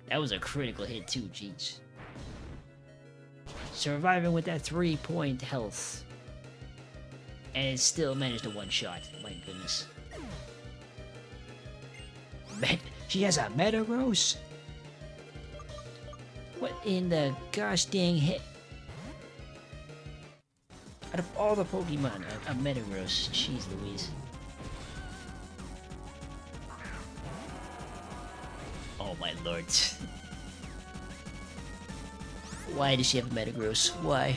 That was a critical hit too, jeez. Surviving with that 3-point health. And it still managed to one-shot. My goodness. She has a Metagross? What in the gosh dang hit? Out of all the Pokemon, a Metagross. Jeez Louise. Oh my lord. Why does she have Metagross? Why?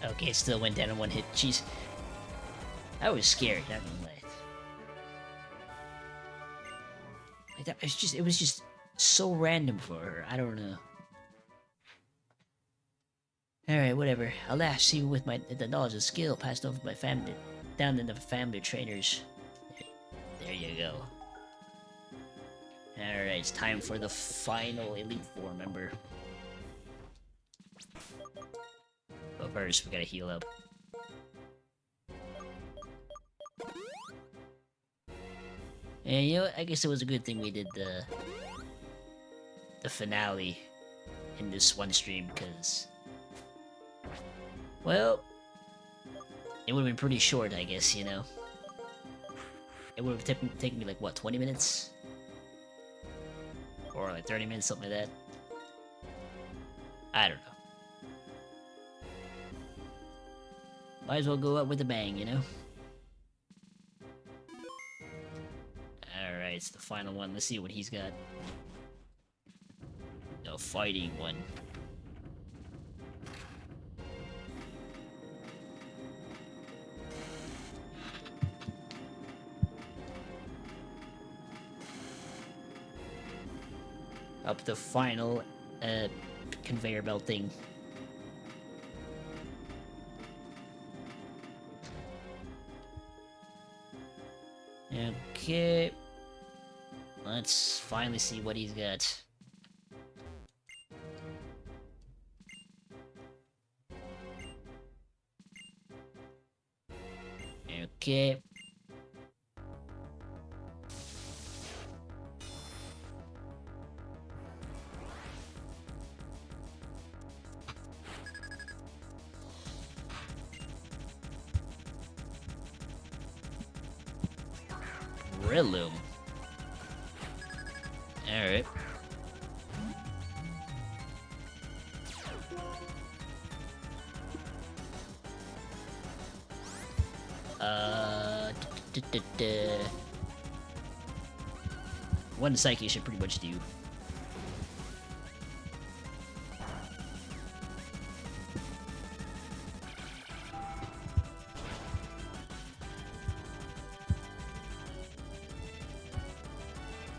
Okay, it still went down in one hit. Jeez. That was scary, not gonna lie. Like that, it was just so random for her. I don't know. Alright, whatever. Alas, see with the knowledge and skill passed over by family down in the family trainers. There you go. Alright, it's time for the final Elite Four member. But first, we gotta heal up. And you know what? I guess it was a good thing we did the finale in this one stream, because... well... it would've been pretty short, I guess, you know? It would've taken me like, what, 20 minutes? Or like 30 minutes, something like that. I don't know. Might as well go out with a bang, you know? Alright, it's the final one. Let's see what he's got. The fighting one. Up the final conveyor belt thing. Okay. Let's finally see what he's got. Okay. Breloom. Alright. One Psyche should pretty much do.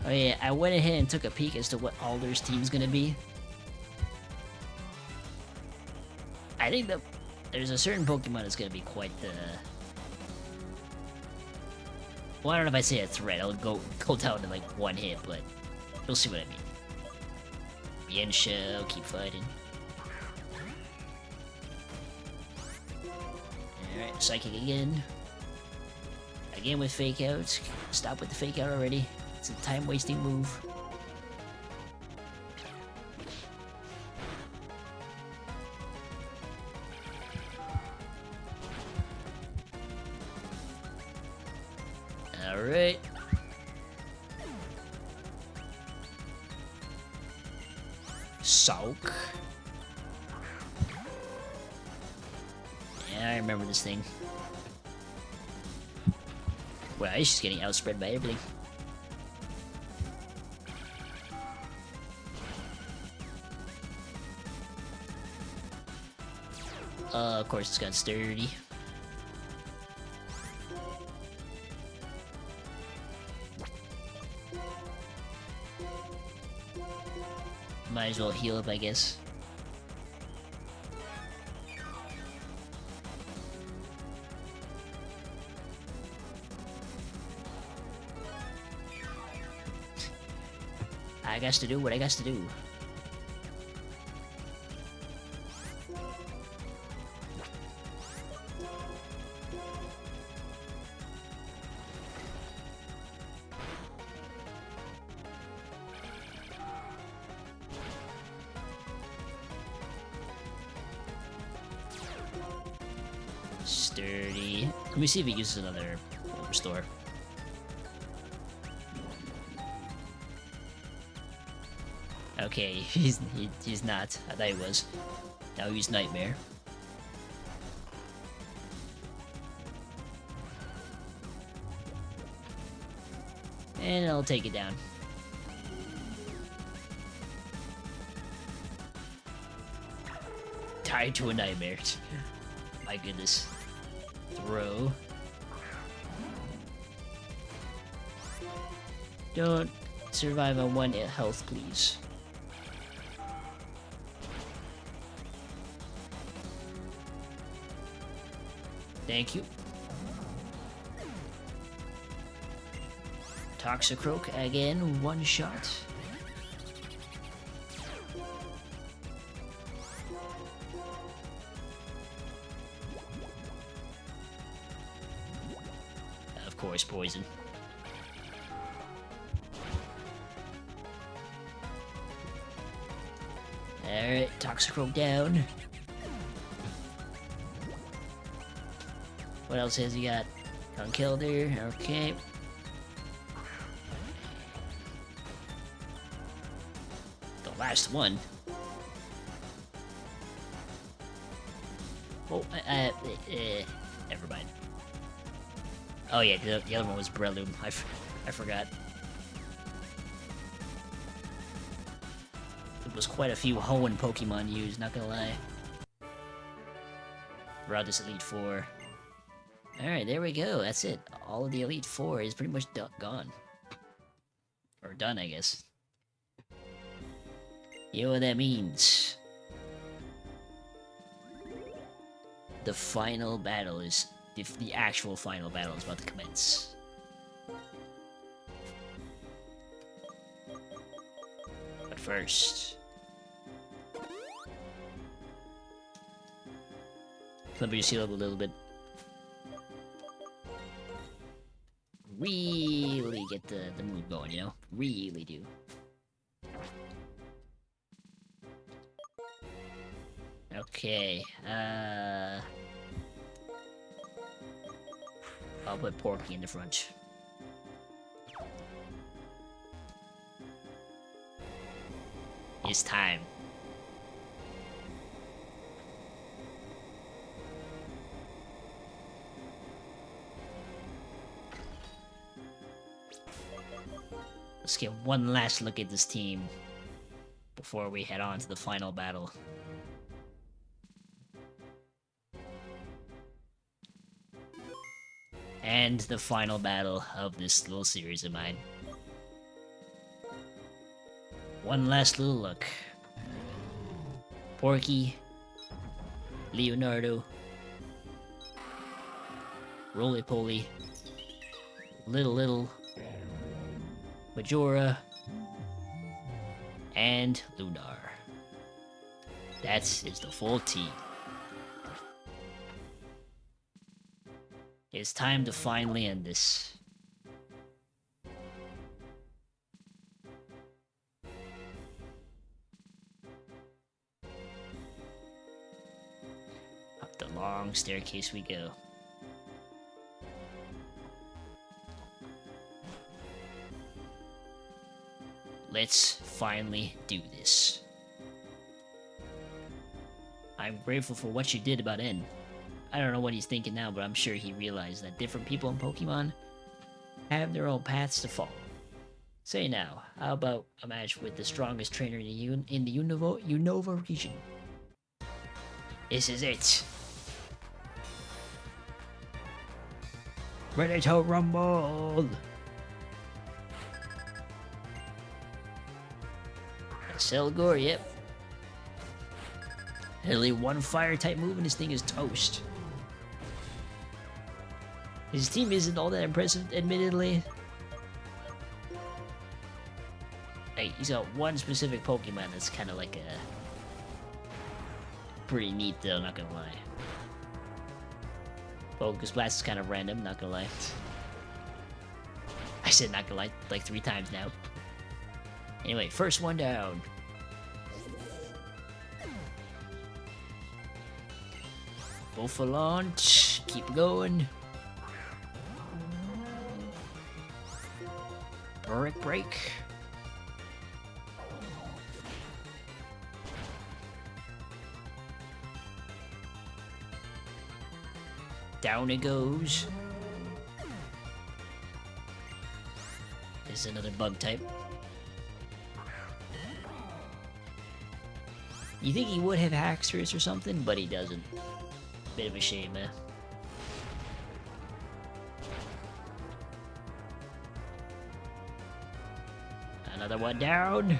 Oh yeah, I went ahead and took a peek as to what Alder's team's gonna be. I think that there's a certain Pokemon that's gonna be quite the... well, I don't know if I say a threat. I'll go down to like one hit, but you'll see what I mean. Yensha, I'll keep fighting. Alright, Psychic again. Again with Fake Out. Stop with the Fake Out already. It's a time-wasting move. Alright. Sulk. Yeah, I remember this thing. Wow, it's just getting outspread by everything. Of course it's got Sturdy. Might as well heal up, I guess. I got to do what I got to do. Sturdy. Let me see if he uses another restore. Okay, he's not. I thought he was. Now he's Nightmare. And I'll take it down. Tied to a nightmare. My goodness. Throw. Don't survive on 1 health, please. Thank you. Toxicroak again, 1 shot. Of course, poison. Alright, Toxicroak down. What else has he got? Conkeldurr, okay. The last one. Oh, never mind. Oh yeah, the other one was Breloom. I forgot. It was quite a few Hoenn Pokemon used, not gonna lie. Throughout this Elite Four. Alright, there we go. That's it. All of the Elite Four is pretty much gone. Or done, I guess. You know what that means. The final battle is... the actual final battle is about to commence. But first... let me just heal up a little bit. Really get the mood going, you know? Really do. Okay, I'll put Porky in the front. It's time. Let's get one last look at this team before we head on to the final battle. And the final battle of this little series of mine. One last little look. Porky, Leonardo, Roly-Poly, Little, Majora, and Lunar. That is the full team. It's time to finally end this. Up the long staircase we go. Let's finally do this. I'm grateful for what you did about N. I don't know what he's thinking now, but I'm sure he realized that different people in Pokemon have their own paths to follow. Say now, how about a match with the strongest trainer in the Unova region? This is it. Ready to rumble! Selgor, yep. Only 1 fire type move and this thing is toast. His team isn't all that impressive, admittedly. Hey, he's got 1 specific Pokemon that's kind of like a... pretty neat though, not gonna lie. Focus Blast is kind of random, not gonna lie. I said not gonna lie like 3 times now. Anyway, first one down. Go for launch. Keep going. Break. Down it goes. This is another bug type. You think he would have Haxorus or something, but he doesn't. Bit of a shame, man. Another one down.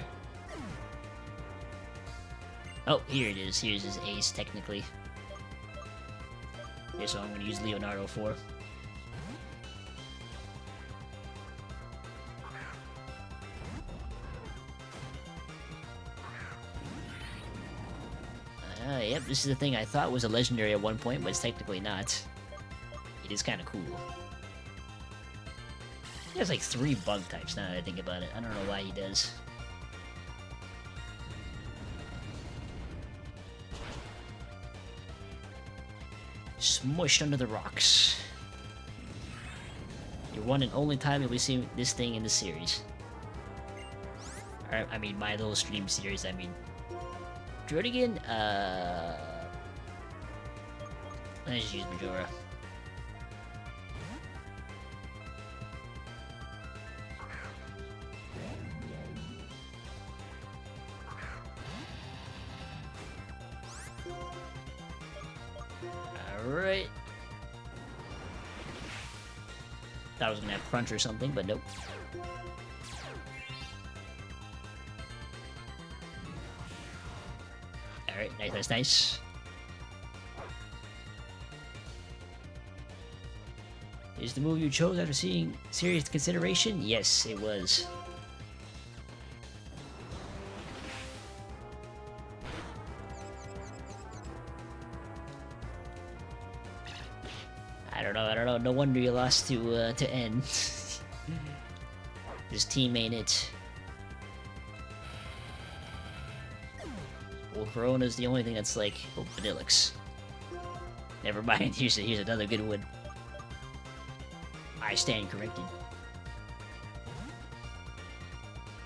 Oh, here it is. Here's his ace, technically. Here's what I'm going to use Leonardo for. Yep, this is the thing I thought was a legendary at one point, but it's technically not. It is kind of cool. He has like 3 bug types now that I think about it. I don't know why he does. Smushed under the rocks. Your one and only time you'll be seeing this thing in the series. Or, I mean, my little stream series, I mean. Drodigan, let's just use Majora. Alright. Thought I was gonna have Crunch or something, but nope. Alright, nice. Is the move you chose after seeing serious consideration? Yes, it was. I don't know. No wonder you lost to N. This team ain't it. Well, Corona's the only thing that's like... Oh, Vanillix. Never mind, here's another good one. I stand corrected.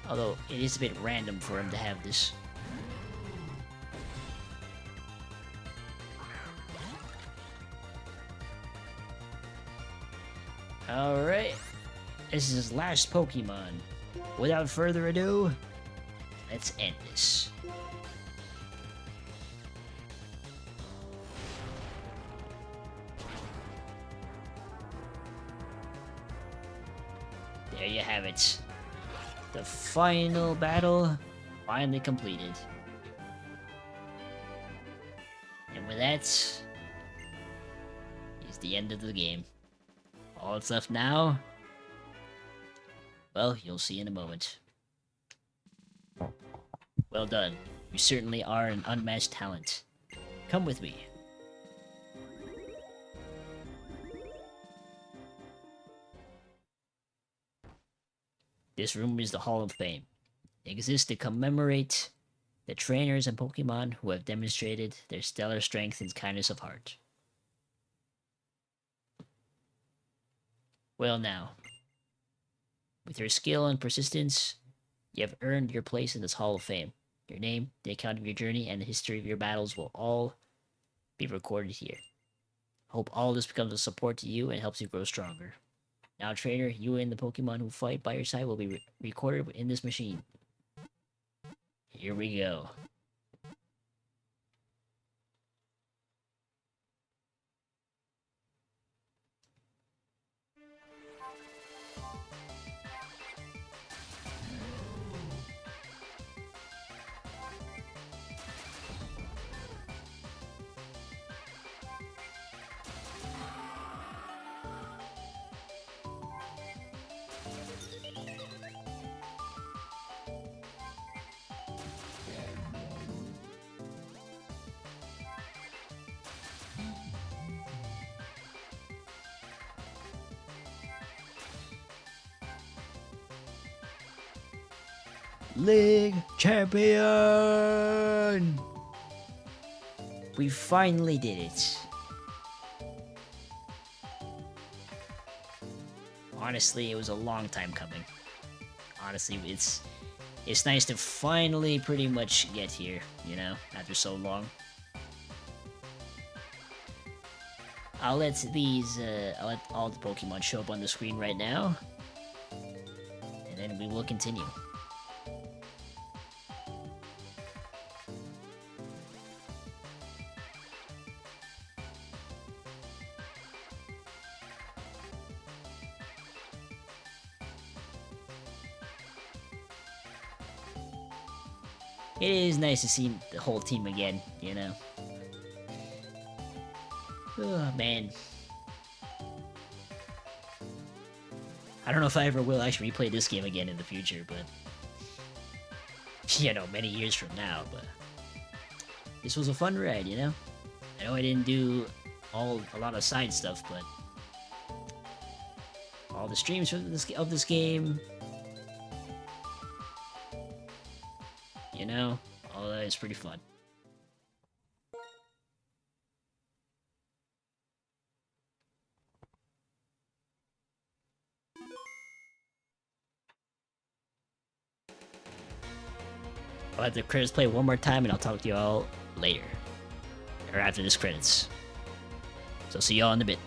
Although, it is a bit random for him to have this. Alright. This is his last Pokemon. Without further ado, let's end this. There you have it. The final battle finally completed. And with that is the end of the game. All that's left now, well, you'll see in a moment. Well done. You certainly are an unmatched talent. Come with me. This room is the Hall of Fame. It exists to commemorate the trainers and Pokemon who have demonstrated their stellar strength and kindness of heart. Well now, with your skill and persistence, you have earned your place in this Hall of Fame. Your name, the account of your journey, and the history of your battles will all be recorded here. I hope all this becomes a support to you and helps you grow stronger. Now, trainer, you and the Pokemon who fight by your side will be recorded in this machine. Here we go. League Champion! We finally did it. Honestly, it was a long time coming. Honestly, it's nice to finally pretty much get here, you know, after so long. I'll let all the Pokemon show up on the screen right now. And and we will continue. It is nice to see the whole team again, you know? Oh, man. I don't know if I ever will actually replay this game again in the future, but... You know, many years from now, but... This was a fun ride, you know? I know I didn't do a lot of side stuff, but... All the streams from this game... You know? All that is pretty fun. I'll have the credits play one more time and I'll talk to y'all later. Or after this credits. So see y'all in a bit.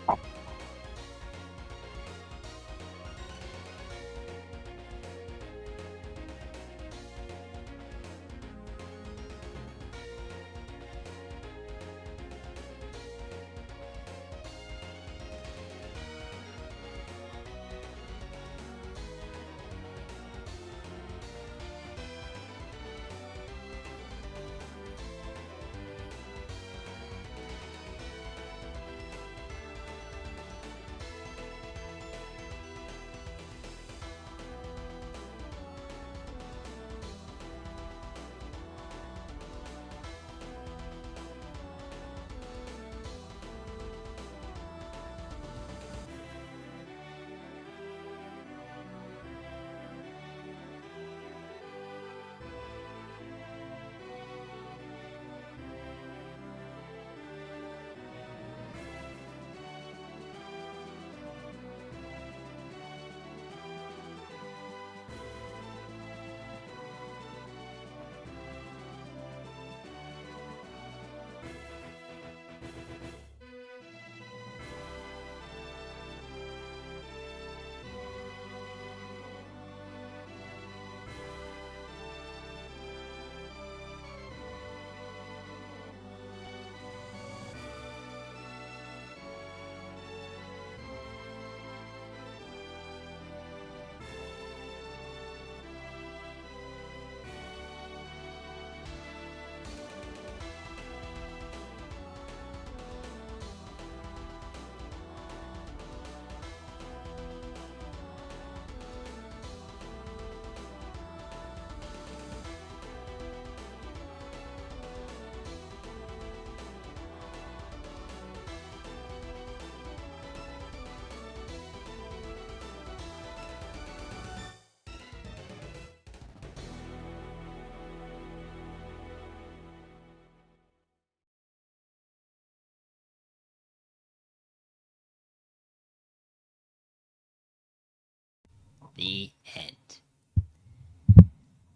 The end.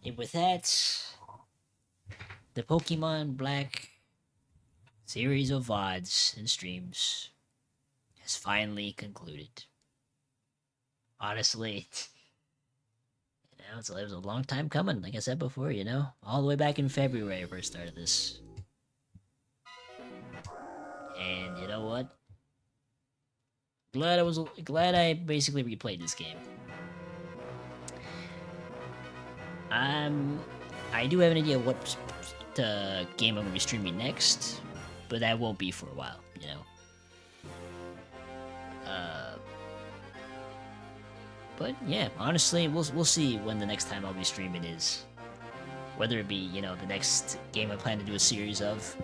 And with that, the Pokemon Black series of VODs and streams has finally concluded. Honestly, it was a long time coming, like I said before, you know? All the way back in February I first started this. And you know what? Glad I basically replayed this game. I do have an idea what game I'm gonna be streaming next, but that won't be for a while, you know. But yeah, honestly, we'll see when the next time I'll be streaming is. Whether it be, you know, the next game I plan to do a series of,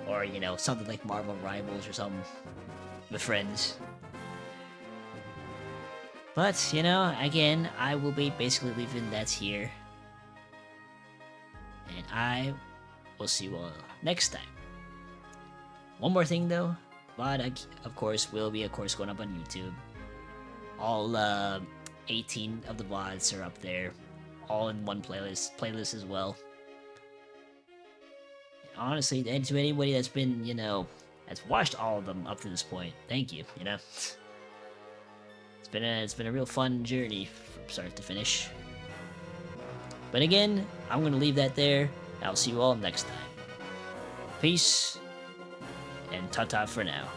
or, you know, something like Marvel Rivals or something with friends. But, you know, again, I will be basically leaving that here. And I will see you all next time. One more thing though, VOD, of course, will be, going up on YouTube. All 18 of the VODs are up there, all in one playlist as well. And honestly, and to anybody that's been, you know, that's watched all of them up to this point, thank you, you know. It's It's been a real fun journey from start to finish. But again, I'm gonna leave that there. I'll see you all next time. Peace, and ta-ta for now.